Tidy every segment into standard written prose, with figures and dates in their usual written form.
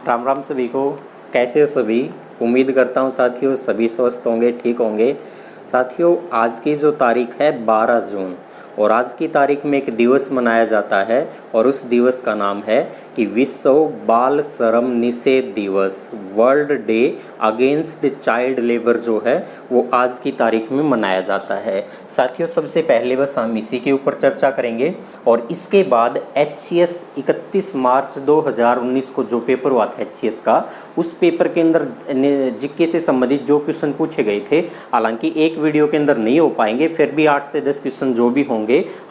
राम राम सभी को। कैसे हो सभी? उम्मीद करता हूँ साथियों सभी स्वस्थ होंगे, ठीक होंगे। साथियों, आज की जो तारीख है 12 जून, और आज की तारीख में एक दिवस मनाया जाता है और उस दिवस का नाम है कि विश्व बाल श्रम निषेध दिवस, world day against child labour जो है वो आज की तारीख में मनाया जाता है। साथियों, सबसे पहले बस हम इसी के ऊपर चर्चा करेंगे और इसके बाद HCS 31 मार्च 2019 को जो पेपर हुआ था HCS का, उस पेपर के अंदर जीके से संबंधित जो क्वेश्चन पूछे गए थे, हालांकि एक वीडियो के अंदर नहीं हो पाएंगे, फिर भी 8 से 10 क्वेश्चन जो भी होंगे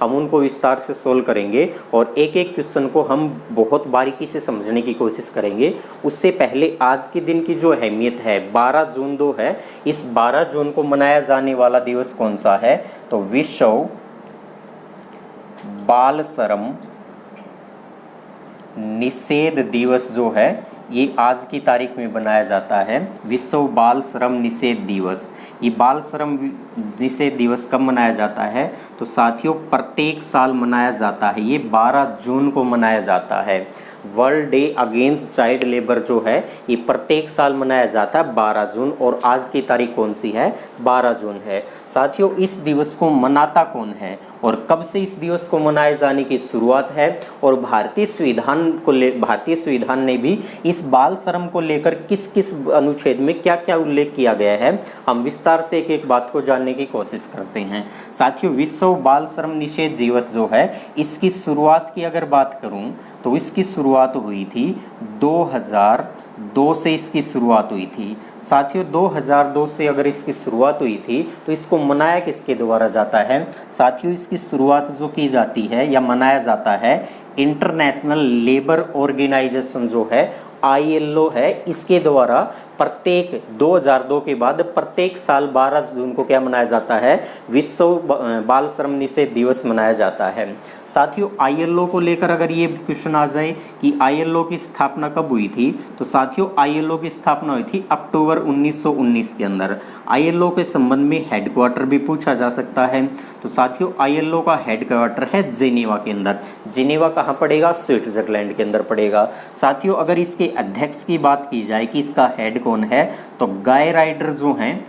हम उनको विस्तार से सोल्व करेंगे और एक एक क्वेश्चन को हम बहुत बारीकी से समझने की कोशिश करेंगे। उससे पहले आज के दिन की जो अहमियत है, 12 जून 2 है, इस 12 जून को मनाया जाने वाला दिवस कौन सा है? तो विश्व बाल श्रम निषेध दिवस जो है ये आज की तारीख में बनाया जाता है। विश्व बाल श्रम निषेध दिवस। ये बाल श्रम निषेध दिवस कब मनाया जाता है? तो साथियों, प्रत्येक साल मनाया जाता है। ये 12 जून को मनाया जाता है। World day against child labour जो है ये प्रत्येक साल मनाया जाता है 12 जून, और आज की तारीख कौन सी है? 12 जून है। साथियों, इस दिवस को मनाता कौन है और कब से इस दिवस को मनाए जाने की शुरुआत है, और भारतीय संविधान ने भी इस बाल श्रम को लेकर किस किस अनुच्छेद में क्या क्या उल्लेख किया गया है, हम विस्तार से एक एक बात को जानने की कोशिश करते हैं। साथियों, विश्व बाल श्रम निषेध दिवस जो है इसकी शुरुआत की अगर बात करूं तो इसकी शुरुआत हुई थी 2002 से इसकी शुरुआत हुई थी। साथियों, 2002 से अगर इसकी शुरुआत हुई थी तो इसको मनाया किसके द्वारा जाता है? साथियों, इसकी शुरुआत जो की जाती है या मनाया जाता है इंटरनेशनल लेबर ऑर्गेनाइजेशन जो है ILO है, इसके द्वारा प्रत्येक 2002 के बाद प्रत्येक साल 12 जून को क्या मनाया जाता है? विश्व बाल श्रम निषेध दिवस मनाया जाता है। साथियों, ILO को लेकर अगर ये क्वेश्चन आ जाए कि ILO की स्थापना कब हुई थी, तो साथियों ILO की स्थापना हुई थी अक्टूबर 1919 के अंदर। ILO के संबंध में हेडक्वार्टर भी पूछा जा सकता है। तो साथियों, ILO का हेडक्वार्टर है जेनेवा के अंदर। जेनेवा कहाँ पड़ेगा? स्विट्जरलैंड के अंदर पड़ेगा। साथियों, अगर इसके अध्यक्ष की बात की जाए कि इसका हेड कौन है, तो गाय राइडर जो हैं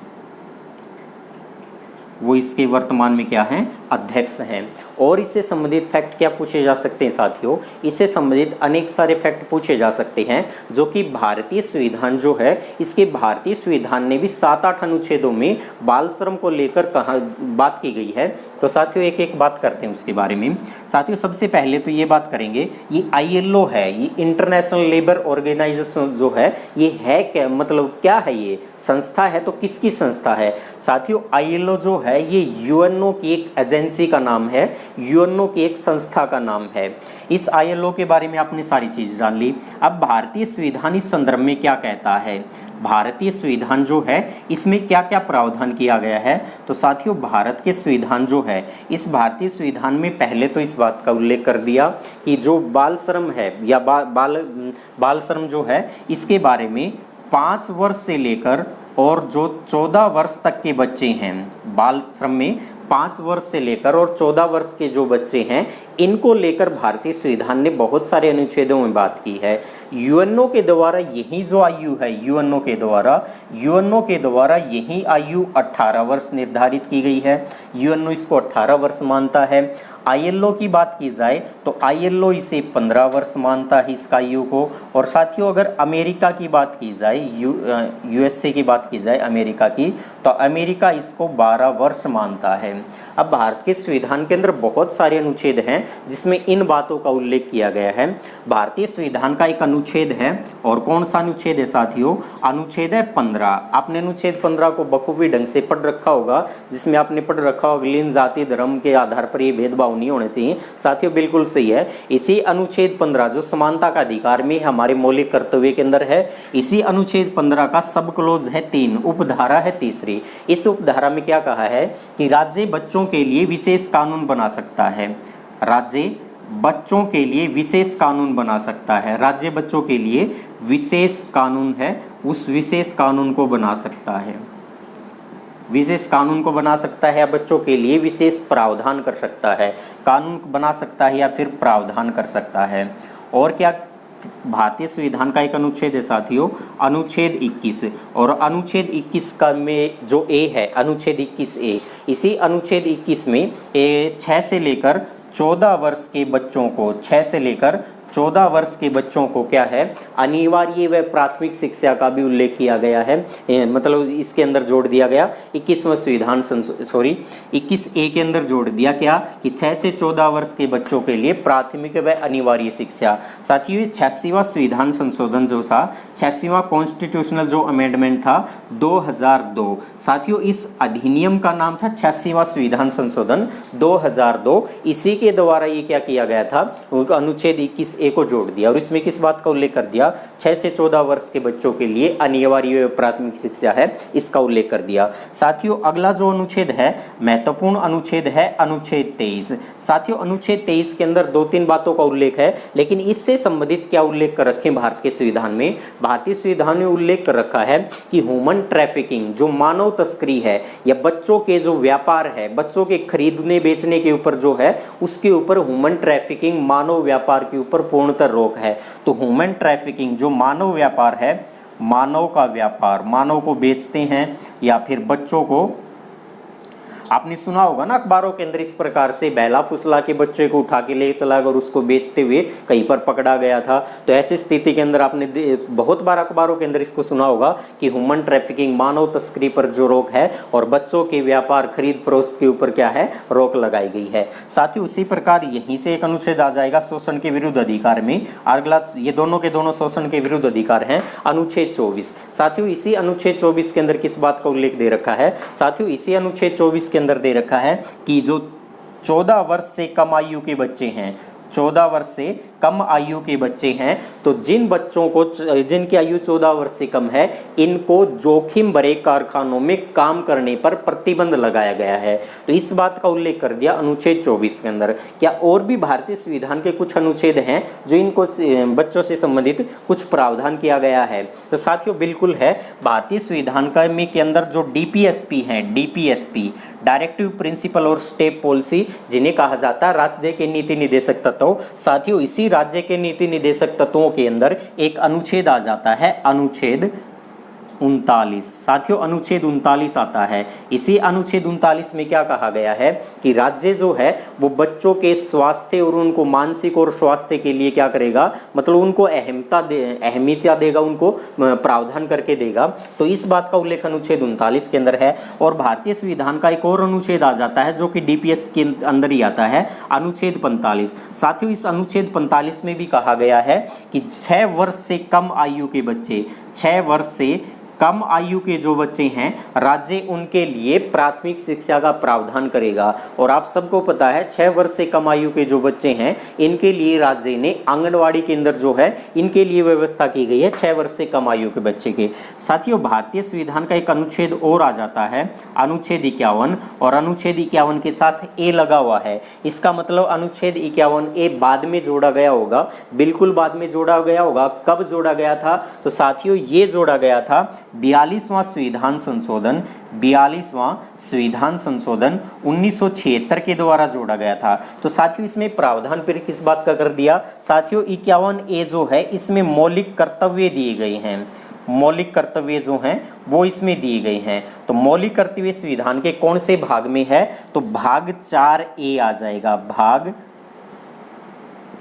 वो इसके वर्तमान में क्या हैं? अध्यक्ष हैं। और इससे संबंधित फैक्ट क्या पूछे जा सकते हैं साथियों? इससे संबंधित अनेक सारे फैक्ट पूछे जा सकते हैं, जो कि भारतीय संविधान जो है, इसके भारतीय संविधान ने भी 7-8 अनुच्छेदों में बाल श्रम को लेकर कहा बात की गई है। तो साथियों, एक एक बात करते हैं उसके बारे में। साथियों, सबसे पहले तो ये बात करेंगे, ये ILO है, ये इंटरनेशनल लेबर ऑर्गेनाइजेशन जो है, ये है क्या, मतलब क्या है? ये संस्था है, तो किसकी संस्था है? साथियों, ILO जो है ये UNO की एक एजेंसी का नाम है, UNO की एक संस्था का नाम है। इस ILO के बारे में आपने सारी चीज जान ली। अब भारतीय संविधान इस संदर्भ में क्या कहता है? भारतीय संविधान जो है इसमें क्या क्या प्रावधान किया गया है? तो साथियों, भारत के संविधान जो है, इस भारतीय संविधान में पहले तो इस बात का उल्लेख कर दिया कि जो बाल श्रम है या बाल श्रम जो है, इसके बारे में 5 वर्ष से लेकर और जो 14 वर्ष तक के बच्चे हैं, बाल श्रम में 5 वर्ष से लेकर और 14 वर्ष के जो बच्चे हैं, इनको लेकर भारतीय संविधान ने बहुत सारे अनुच्छेदों में बात की है। UNO के द्वारा यही जो आयु है, UNO के द्वारा यही आयु 18 वर्ष निर्धारित की गई है। UNO इसको 18 वर्ष मानता है। ILO की बात की जाए तो ILO इसे 15 वर्ष मानता है इस आयु को। और साथियों, अगर अमेरिका की बात की जाए, USA की बात की जाए अमेरिका की, तो अमेरिका इसको 12 वर्ष मानता है। अब भारत के संविधान के अंदर बहुत सारे अनुच्छेद हैं जिसमें इन बातों का उल्लेख किया गया है। भारतीय संविधान का एक अनुच्छेद है, और कौन सा अनुच्छेद है साथियों? अनुच्छेद है 15। आपने अनुच्छेद 15 को बखूबी ढंग से पढ़ रखा होगा, जिसमें आपने पढ़ रखा होगा लिंग, जाति, धर्म के आधार पर ये भेदभाव नहीं होने चाहिए। साथियों, बिल्कुल सही है। इसी अनुच्छेद 15 जो समानता का अधिकार में हमारे मौलिक कर्तव्य के अंदर है, इसी अनुच्छेद 15 का सब क्लोज है 3, उपधारा है तीसरी। इस उपधारा में क्या कहा है कि राज्य बच्चों के लिए विशेष कानून बना सकता है। राज्य बच्चों के लिए विशेष कानून बना सकता है। राज्य बच्चों के लिए विशेष कानून है, उस विशेष कानून को बना सकता है। विशेष कानून को बना सकता है या बच्चों के लिए विशेष प्रावधान कर सकता है। कानून बना सकता है या फिर प्रावधान कर सकता है। और क्या भारतीय संविधान का एक अनुच्छेद है साथियों, अनुच्छेद 21, और अनुच्छेद 21 का में जो ए है, अनुच्छेद 21A, इसी अनुच्छेद 21 में 6 से लेकर 14 वर्ष के बच्चों को, 6 से लेकर 14 वर्ष के बच्चों को क्या है, अनिवार्य व प्राथमिक शिक्षा का भी उल्लेख किया गया है। मतलब इसके अंदर जोड़ दिया गया 21वां संविधान 21A के अंदर जोड़ दिया क्या कि 6 से 14 वर्ष के बच्चों के लिए प्राथमिक व अनिवार्य शिक्षा। साथियों 86वां संविधान संशोधन जो था, 86वां कॉन्स्टिट्यूशनल जो अमेंडमेंट था 2002, साथियों इस अधिनियम का नाम था 86वां संविधान संशोधन 2002। इसी के द्वारा ये क्या किया गया था, अनुच्छेद 21A को जोड़ दिया और इसमें किस बात का उल्लेख कर दिया, 6 से 14 वर्ष के बच्चों के लिए अनिवार्य प्राथमिक शिक्षा है, इसका उल्लेख कर दिया। साथियों अगला जो अनुच्छेद है, महत्वपूर्ण अनुच्छेद है अनुच्छेद 23। साथियों अनुच्छेद 23 के अंदर 2-3 बातों का उल्लेख है, लेकिन इससे संबंधित क्या उल्लेख कर रखे भारत के संविधान में, भारतीय संविधान में उल्लेख कर रखा है कि ह्यूमन ट्रैफिकिंग, जो मानव तस्करी है या बच्चों के जो व्यापार है, बच्चों के खरीदने बेचने के ऊपर जो है, उसके ऊपर ह्यूमन ट्रैफिकिंग, मानव व्यापार के ऊपर पूर्णतः रोक है। तो ह्यूमन ट्रैफिकिंग जो मानव व्यापार है, मानव का व्यापार, मानव को बेचते हैं या फिर बच्चों को, आपने सुना होगा ना अखबारों के अंदर इस प्रकार से बहला फुसला के बच्चे को उठा के ले चला और उसको बेचते हुए कहीं पर पकड़ा गया था। तो ऐसी स्थिति के अंदर आपने बहुत बार अखबारों के अंदर इसको सुना होगा कि ह्यूमन ट्रैफिकिंग, मानव तस्करी पर जो रोक है और बच्चों के व्यापार खरीद फरोख्त के ऊपर क्या है, रोक लगाई गई है। साथ ही उसी प्रकार यहीं से एक अनुच्छेद आ जाएगा शोषण के विरुद्ध अधिकार में। अगला ये दोनों के दोनों शोषण के विरुद्ध अधिकार हैं, अनुच्छेद 24। साथियों इसी अनुच्छेद 24 के अंदर किस बात का उल्लेख दे रखा है, साथियों इसी अनुच्छेद 24 के अंदर दे रखा है कि जो 14 वर्ष से कम आयु के बच्चे हैं, 14 वर्ष से कम आयु के बच्चे हैं, तो जिन बच्चों को, जिनकी आयु 14 वर्ष से कम है, इनको जोखिम भरे कारखानों में काम करने पर प्रतिबंध लगाया गया है। तो इस बात का उल्लेख कर दिया अनुच्छेद 24 के अंदर। क्या और भी भारतीय संविधान के कुछ अनुच्छेद हैं जो इनको बच्चों से संबंधित कुछ प्रावधान किया गया है? तो साथियों बिल्कुल है, भारतीय संविधान का में के अंदर जो DPSP है, DPSP डायरेक्टिव प्रिंसिपल और स्टेप पॉलिसी, जिन्हें कहा जाता है राज्य के नीति निर्देशक तत्व। साथियों इसी राज्य के नीति निर्देशक तत्वों के अंदर एक अनुच्छेद आ जाता है, अनुच्छेद 39। साथियों अनुच्छेद 39 आता है। इसी अनुच्छेद 39 में क्या कहा गया है कि राज्य जो है वो बच्चों के स्वास्थ्य और उनको मानसिक और स्वास्थ्य के लिए क्या करेगा, मतलब उनको अहमियत देगा, उनको प्रावधान करके देगा। तो इस बात का उल्लेख अनुच्छेद 39 के अंदर है। और भारतीय संविधान का एक और अनुच्छेद आ जाता है जो कि DPS के अंदर ही आता है, अनुच्छेद 45। साथियों इस अनुच्छेद 45 में भी कहा गया है कि 6 वर्ष से कम आयु के बच्चे, 6 वर्ष से कम आयु के जो बच्चे हैं, राज्य उनके लिए प्राथमिक शिक्षा का प्रावधान करेगा। और आप सबको पता है 6 वर्ष से कम आयु के जो बच्चे हैं, इनके लिए राज्य ने आंगनवाड़ी के अंदर जो है इनके लिए व्यवस्था की गई है, 6 वर्ष से कम आयु के बच्चे के। साथियों भारतीय संविधान का एक अनुच्छेद और आ जाता है, अनुच्छेद 51, और अनुच्छेद 51 के साथ ए लगा हुआ है। इसका मतलब अनुच्छेद 51A बाद में जोड़ा गया होगा, बिल्कुल बाद में जोड़ा गया होगा। कब जोड़ा गया था? तो साथियों ये जोड़ा गया था 42वां संविधान संशोधन, 42वां संविधान संशोधन 1976 के द्वारा जोड़ा गया था। तो साथियों इसमें प्रावधान फिर किस बात का कर दिया? साथियों 51A जो है इसमें मौलिक कर्तव्य दिए गए हैं, मौलिक कर्तव्य जो हैं वो इसमें दिए गए हैं। तो मौलिक कर्तव्य संविधान के कौन से भाग में है? तो भाग 4A आ जाएगा, भाग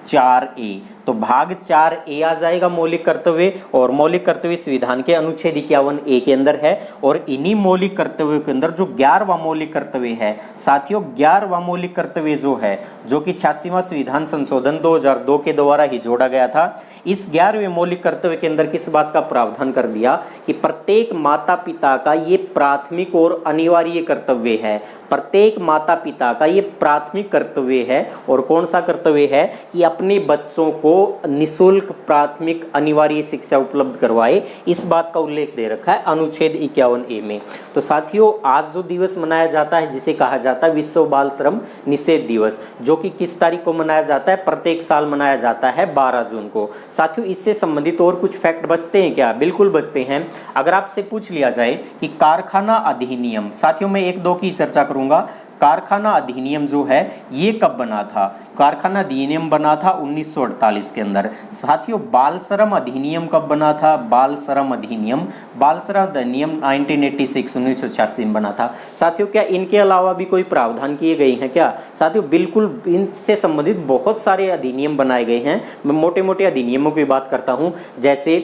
4A। तो भाग 4A आ जाएगा मौलिक कर्तव्य, और मौलिक कर्तव्य संविधान के अनुच्छेद 51A के अंदर है। और इन्हीं मौलिक कर्तव्यों के अंदर जो 11वां मौलिक कर्तव्य है, साथियों 11वां मौलिक कर्तव्य जो है, जो कि 86वां संविधान संशोधन 2002 के द्वारा ही जोड़ा गया था, इस 11वें मौलिक कर्तव्य के अंदर किस बात का प्रावधान कर दिया कि प्रत्येक माता पिता का ये प्राथमिक और अनिवार्य कर्तव्य है, प्रत्येक माता पिता का ये प्राथमिक कर्तव्य है। और कौन सा कर्तव्य है कि अपने बच्चों को निःशुल्क प्राथमिक अनिवार्य शिक्षा उपलब्ध करवाए। इस बात का उल्लेख दे रखा है अनुच्छेद 51A में। तो साथियों आज जो दिवस मनाया जाता है जिसे कहा जाता है विश्व बाल श्रम निषेध दिवस, जो कि किस तारीख को मनाया जाता है? प्रत्येक साल मनाया जाता है 12 जून को। साथियों इससे संबंधित और कुछ फैक्ट बचते हैं क्या? बिल्कुल बचते हैं। अगर आपसे पूछ लिया जाए कि कारखाना अधिनियम, साथियों मैं 1-2 की चर्चा करूंगा। कारखाना अधिनियम जो है ये कब बना था? कारखाना अधिनियम बना था 1948 के अंदर। साथियों बाल श्रम अधिनियम कब बना था? बाल श्रम अधिनियम 1986 में बना था। साथियों क्या इनके अलावा भी कोई प्रावधान किए गए हैं क्या? साथियों बिल्कुल इनसे संबंधित बहुत सारे अधिनियम बनाए गए हैं। मैं मोटे मोटे अधिनियमों की बात करता हूँ, जैसे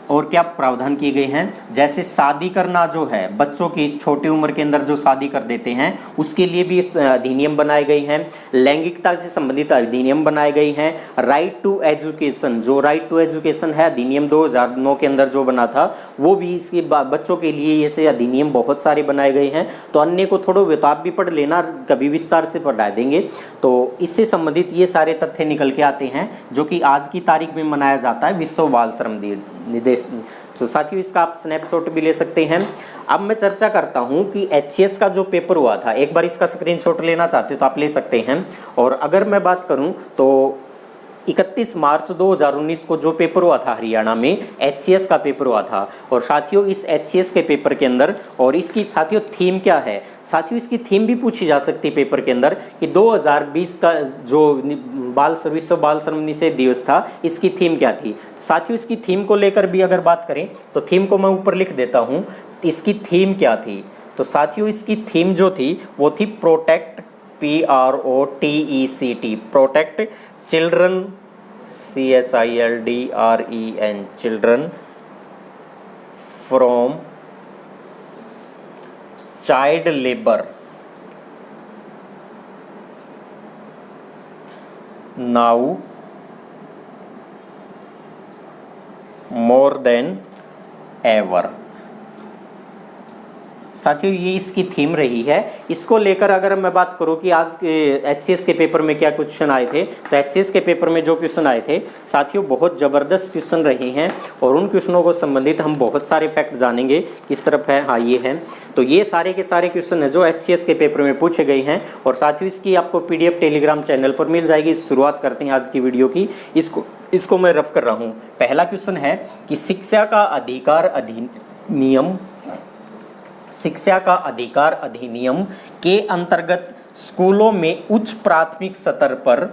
और क्या प्रावधान किए गए हैं, जैसे शादी करना जो है बच्चों की छोटी उम्र के अंदर जो शादी कर देते हैं उसके लिए भी अधिनियम बनाए गए हैं। लैंगिकता से संबंधित अधिनियम बनाए गए हैं। राइट टू एजुकेशन, जो राइट टू एजुकेशन है अधिनियम 2009 के अंदर जो बना था वो भी इसके बच्चों के लिए ऐसे अधिनियम बहुत सारे बनाए गए हैं। तो अन्य को थोड़ा विताब भी पढ़ लेना, कभी विस्तार से पढ़ा देंगे। तो इससे संबंधित ये सारे तथ्य निकल के आते हैं जो कि आज की तारीख में मनाया जाता है विश्व बाल श्रम दिवस। तो साथियों इसका आप स्नैपशॉट भी ले सकते हैं। अब मैं चर्चा करता हूं कि HCS का जो पेपर हुआ था, एक बार इसका स्क्रीनशॉट लेना चाहते हो तो आप ले सकते हैं। और अगर मैं बात करूं तो 31 मार्च 2019 को जो पेपर हुआ था हरियाणा में, HCS का पेपर हुआ था। और साथियों इस HCS के पेपर के अंदर, और इसकी साथियों थीम क्या है? साथियों इसकी थीम भी पूछी जा सकती है पेपर के अंदर कि 2020 का जो विश्व बाल श्रम निषेध दिवस था, इसकी थीम क्या थी? साथियों इसकी थीम को लेकर भी अगर बात करें तो थीम को मैं ऊपर लिख देता हूँ। इसकी थीम क्या थी? तो साथियों इसकी थीम जो थी वो थी protect, PROTECT, protect children, CHILDREN, children from child labour now more than ever. साथियों ये इसकी थीम रही है। इसको लेकर अगर मैं बात करूं कि आज HCS के पेपर में क्या क्वेश्चन आए थे, तो HCS के पेपर में जो क्वेश्चन आए थे साथियों बहुत ज़बरदस्त क्वेश्चन रहे हैं। और उन क्वेश्चनों को संबंधित हम बहुत सारे फैक्ट जानेंगे। किस तरफ है? हाँ ये है। तो ये सारे के सारे क्वेश्चन है जो HCS के पेपर में पूछे गए हैं। और साथियों इसकी आपको PDF टेलीग्राम चैनल पर मिल जाएगी। शुरुआत करते हैं आज की वीडियो की। इसको मैं रफ कर रहा हूँ। पहला क्वेश्चन है कि शिक्षा का अधिकार अधिनियम के अंतर्गत स्कूलों में उच्च प्राथमिक स्तर पर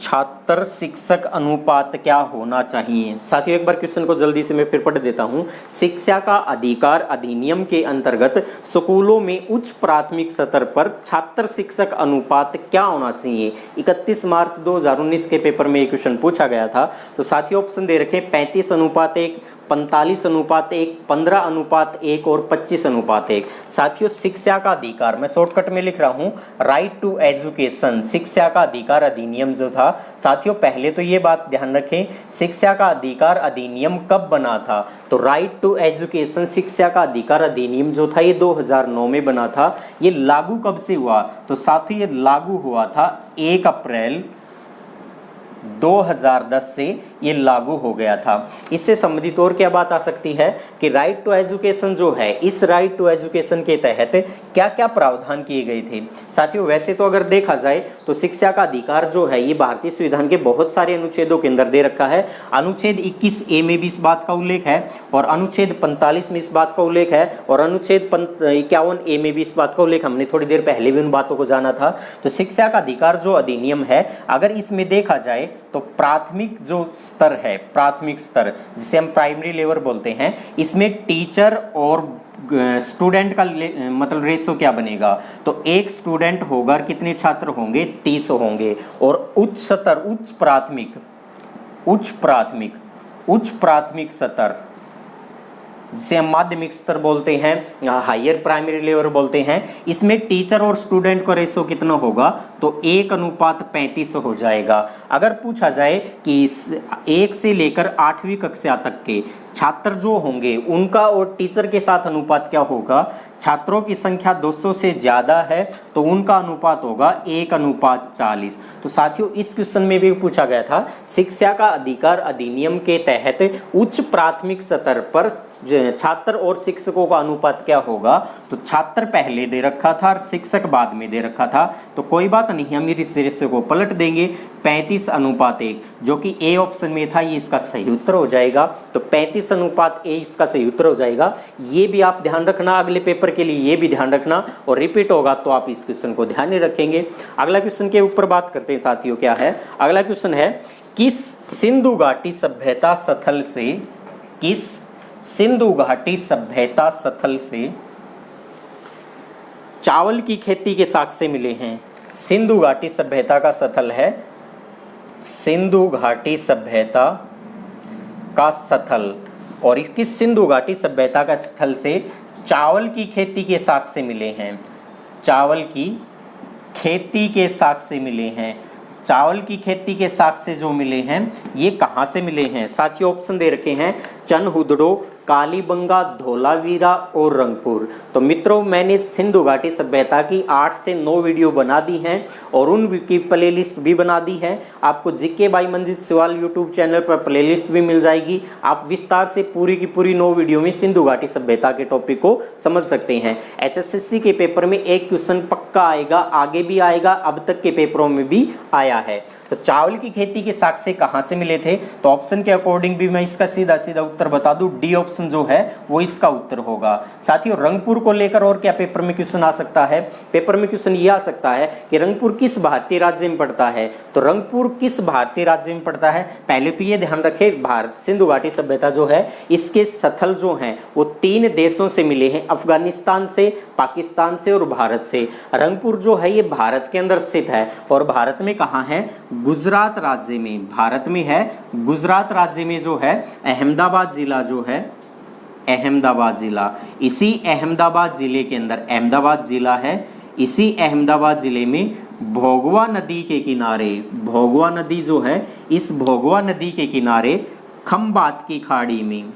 छात्र शिक्षक अनुपात क्या होना चाहिए? साथियों एक बार क्वेश्चन को जल्दी से मैं फिर पढ़ देता हूं। शिक्षा का अधिकार अधिनियम के अंतर्गत स्कूलों में उच्च प्राथमिक स्तर पर छात्र शिक्षक अनुपात क्या होना चाहिए? 31 मार्च 2019 के पेपर में ये क्वेश्चन पूछा गया था। तो साथियों ऑप्शन दे रखे 35:1, 45:1, 15:1 और 25:1। साथियों शिक्षा का अधिकार, मैं शॉर्टकट में लिख रहा हूं, राइट टू एजुकेशन, शिक्षा का अधिकार अधिनियम जो था। साथियों पहले तो ये बात ध्यान रखें, शिक्षा का अधिकार अधिनियम कब बना था? तो राइट टू एजुकेशन शिक्षा का अधिकार अधिनियम जो था ये 2009 में बना था। ये लागू कब से हुआ? तो साथियों ये लागू हुआ था 1 अप्रैल 2010 से ये लागू हो गया था। इससे संबंधित और क्या बात आ सकती है कि राइट टू एजुकेशन जो है, इस राइट टू एजुकेशन के तहत क्या क्या प्रावधान किए गए थे? साथियों वैसे तो अगर देखा जाए तो शिक्षा का अधिकार जो है ये भारतीय संविधान के बहुत सारे अनुच्छेदों के अंदर दे रखा है। अनुच्छेद 21A में भी इस बात का उल्लेख है, और अनुच्छेद 45 में इस बात का उल्लेख है, और अनुच्छेद 51A में भी इस बात का उल्लेख, हमने थोड़ी देर पहले भी उन बातों को जाना था। तो शिक्षा का अधिकार जो अधिनियम है, अगर इसमें देखा जाए तो प्राथमिक जो स्तर है, प्राथमिक स्तर जिसे हम प्राइमरी लेवल बोलते हैं, इसमें टीचर और स्टूडेंट का मतलब रेशो क्या बनेगा? तो एक स्टूडेंट होगा, कितने छात्र होंगे? 30 होंगे। और उच्च स्तर, उच्च प्राथमिक स्तर जिसे हम माध्यमिक स्तर बोलते हैं, हायर प्राइमरी लेवल बोलते हैं, इसमें टीचर और स्टूडेंट का रेशो कितना होगा? तो 1:35 हो जाएगा। अगर पूछा जाए कि 1 से लेकर 8वीं कक्षा तक के छात्र जो होंगे उनका और टीचर के साथ अनुपात क्या होगा, छात्रों की संख्या 200 से ज़्यादा है तो उनका अनुपात होगा 1:40। तो साथियों इस क्वेश्चन में भी पूछा गया था, शिक्षा का अधिकार अधिनियम के तहत उच्च प्राथमिक स्तर पर छात्र और शिक्षकों का अनुपात क्या होगा, तो छात्र पहले दे रखा था और शिक्षक बाद में दे रखा था। तो कोई बात नहीं, हम इस रेशियो को पलट देंगे, 35:1 जो कि ए ऑप्शन में था, ये इसका सही उत्तर हो जाएगा। तो 35:1 इसका सही उत्तर हो जाएगा। ये भी आप ध्यान रखना, अगले पेपर के लिए ये भी ध्यान रखना, और रिपीट होगा तो आप इस क्वेश्चन को ध्यान में रखेंगे। अगला क्वेश्चन के ऊपर बात करते हैं साथियों, क्या है अगला क्वेश्चन है, किस सिंधु घाटी सभ्यता स्थल से, किस सिंधु घाटी सभ्यता स्थल से चावल की खेती के साक्ष्य मिले हैं। सिंधु घाटी सभ्यता का स्थल है, सिंधु घाटी सभ्यता का स्थल, और इसकी सिंधु घाटी सभ्यता का स्थल से चावल की खेती के साक्ष्य मिले हैं। चावल की खेती के साक्ष्य मिले हैं। चावल की खेती के साक्ष्य जो मिले हैं ये कहाँ से मिले हैं साथियों, ऑप्शन दे रखे हैं चनहुदड़ो, कालीबंगा, धोलावीरा और रंगपुर। तो मित्रों मैंने सिंधु घाटी सभ्यता की 8 से 9 वीडियो बना दी हैं और उन की प्लेलिस्ट भी बना दी है। आपको जीके बाई मंजित सवाल यूट्यूब चैनल पर प्लेलिस्ट भी मिल जाएगी। आप विस्तार से पूरी की पूरी 9 वीडियो में सिंधु घाटी सभ्यता के टॉपिक को समझ सकते हैं। HSSC के पेपर में एक क्वेश्चन पक्का आएगा, आगे भी आएगा, अब तक के पेपरों में भी आया है। तो चावल की खेती के साक्ष्य कहाँ से मिले थे, तो ऑप्शन के अकॉर्डिंग भी मैं इसका सीधा सीधा उत्तर बता दूं, डी ऑप्शन जो है वो इसका उत्तर होगा। साथियों रंगपुर को लेकर और क्या पेपर में क्वेश्चन आ सकता है, पेपर में क्वेश्चन ये आ सकता है कि रंगपुर किस भारतीय राज्य में पड़ता है। तो रंगपुर किस भारतीय राज्य में पड़ता है, पहले तो ये ध्यान रखे भारत सिंधु घाटी सभ्यता जो है इसके स्थल जो हैं वो 3 देशों से मिले हैं, अफगानिस्तान से, पाकिस्तान से और भारत से। रंगपुर जो है ये भारत के अंदर स्थित है और भारत में कहाँ है, गुजरात राज्य में, भारत में है गुजरात राज्य में जो है अहमदाबाद जिला जो है, अहमदाबाद जिला, इसी अहमदाबाद जिले के अंदर अहमदाबाद जिला है। इसी अहमदाबाद जिले में भोगवा नदी के किनारे, भोगवा नदी जो है इस भोगवा नदी के किनारे खंबात की खाड़ी में,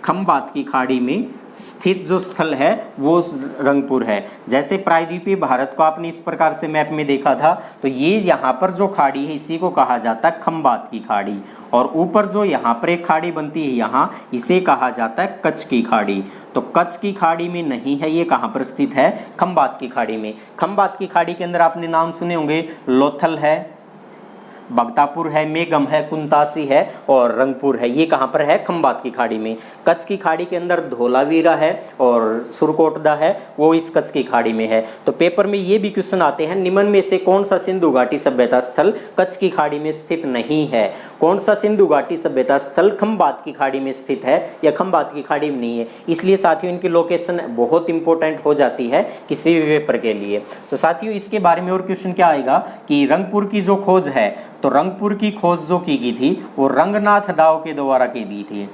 खंबात की खाड़ी में स्थित जो स्थल है वो रंगपुर है। जैसे प्रायद्वीपीय भारत को आपने इस प्रकार से मैप में देखा था, तो ये यहाँ पर जो खाड़ी है इसी को कहा जाता है खंबात की खाड़ी, और ऊपर जो यहाँ पर एक खाड़ी बनती है यहाँ, इसे कहा जाता है कच्छ की खाड़ी। तो कच्छ की खाड़ी में नहीं है, ये कहाँ पर स्थित है, खंबात की खाड़ी में। खंबात की खाड़ी के अंदर आपने नाम सुने होंगे, लोथल है, बगतापुर है, मेगम है, कुंतासी है और रंगपुर है। ये कहाँ पर है, खंबात की खाड़ी में। कच्छ की खाड़ी के अंदर धोलावीरा है और सुरकोटदा है, वो इस कच्छ की खाड़ी में है। तो पेपर में ये भी क्वेश्चन आते हैं, निम्न में से कौन सा सिंधु घाटी सभ्यता स्थल कच्छ की खाड़ी में स्थित नहीं है, कौन सा सिंधु घाटी सभ्यता स्थल खंबात की खाड़ी में स्थित है या खंबात की खाड़ी में नहीं है। इसलिए साथियों इनकी लोकेशन बहुत इंपॉर्टेंट हो जाती है किसी भी पेपर के लिए। तो साथियों इसके बारे में और क्वेश्चन क्या आएगा कि रंगपुर की जो खोज है, तो रंगपुर की खोज जो की गई थी वो रंगनाथ राव के द्वारा की गई थी,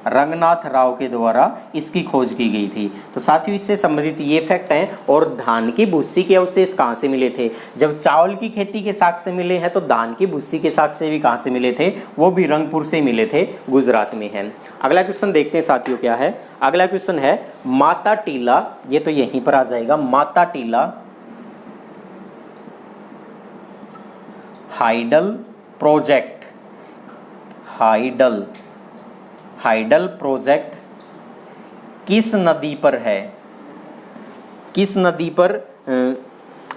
रंगनाथ राव के द्वारा इसकी खोज की गई थी। तो साथियों इससे संबंधित ये फैक्ट हैं। और धान की भूसी के अवशेष कहाँ से मिले थे, जब चावल की खेती के साक्ष्य मिले हैं तो धान की भूसी के साक्ष्य भी कहाँ से मिले थे, वो भी रंगपुर से मिले थे, गुजरात में है। अगला क्वेश्चन देखते हैं साथियों क्या है, अगला क्वेश्चन है माता टीला, ये तो यहीं पर आ जाएगा, Mata Tila hydel project, hydel project किस नदी पर है, किस नदी पर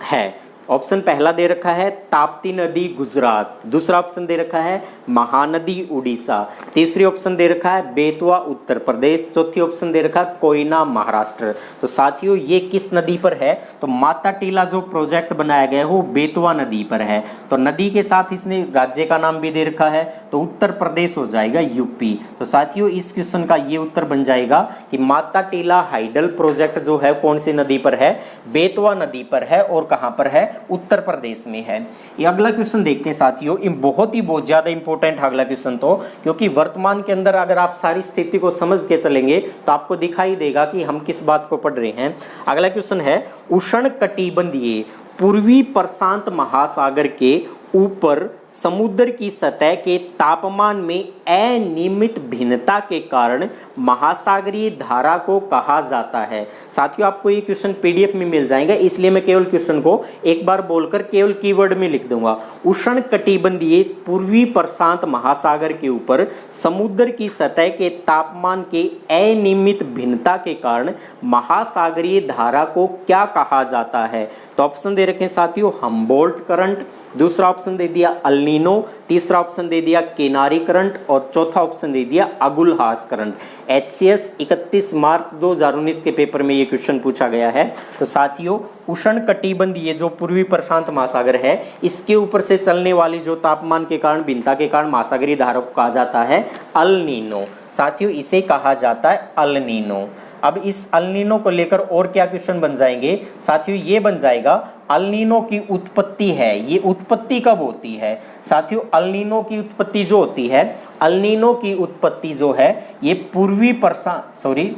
है। ऑप्शन पहला दे रखा है ताप्ती नदी गुजरात, दूसरा ऑप्शन दे रखा है महानदी उड़ीसा, तीसरी ऑप्शन दे रखा है बेतवा उत्तर प्रदेश, चौथी ऑप्शन दे रखा है कोयना महाराष्ट्र। तो साथियों ये किस नदी पर है, तो माता टीला जो प्रोजेक्ट बनाया गया है वो बेतवा नदी पर है। तो नदी के साथ इसने राज्य का नाम भी दे रखा है, तो उत्तर प्रदेश हो जाएगा यूपी। तो साथियों इस क्वेश्चन का ये उत्तर बन जाएगा कि माता टीला हाइडल प्रोजेक्ट जो है कौन सी नदी पर है, बेतवा नदी पर है और कहाँ पर है, उत्तर प्रदेश में है। ये अगला क्वेश्चन देखते हैं साथियों, बहुत ज्यादा इंपॉर्टेंट अगला क्वेश्चन, तो क्योंकि वर्तमान के अंदर अगर आप सारी स्थिति को समझ के चलेंगे तो आपको दिखाई देगा कि हम किस बात को पढ़ रहे हैं। अगला क्वेश्चन है उष्णकटिबंधीय पूर्वी प्रशांत महासागर के ऊपर समुद्र की सतह के तापमान में अनियमित भिन्नता के कारण महासागरीय धारा को कहा जाता है। साथियों, आपको ये क्वेश्चन पीडीएफ में मिल जाएगा, इसलिए मैं केवल क्वेश्चन को एक बार बोलकर केवल कीवर्ड में लिख दूंगा। उष्णकटिबंधीय पूर्वी प्रशांत महासागर के ऊपर समुद्र की सतह के तापमान के अनियमित भिन्नता के कारण महासागरीय धारा को क्या कहा जाता है? तो ऑप्शन दे रखे हैं साथियों, हम्बोल्ट करंट, दूसरा ऑप्शन दे दिया अल नीनो, तीसरा ऑप्शन दे दिया केनारी करंट और चौथा ऑप्शन दे दिया अगुलहास करंट। HCS 31 मार्च 2019 के पेपर में ये क्वेश्चन पूछा गया है। तो साथियों, उष्णकटिबंधीय जो पूर्वी प्रशांत महासागर है, इसके ऊपर से चलने वाली जो तापमान के कारण भिन्नता के कारण महासागरीय धारा को कहा जाता है अल नीनो। साथियों, इसे कहा जाता है अल नीनो। अब इस अल नीनो को लेकर और क्या क्वेश्चन बन जाएंगे साथियों? ये बन जाएगा अल नीनो की उत्पत्ति है, ये उत्पत्ति कब होती है? साथियों, अल नीनो की उत्पत्ति जो होती है, अल नीनो की उत्पत्ति जो है ये पूर्वी प्रशांत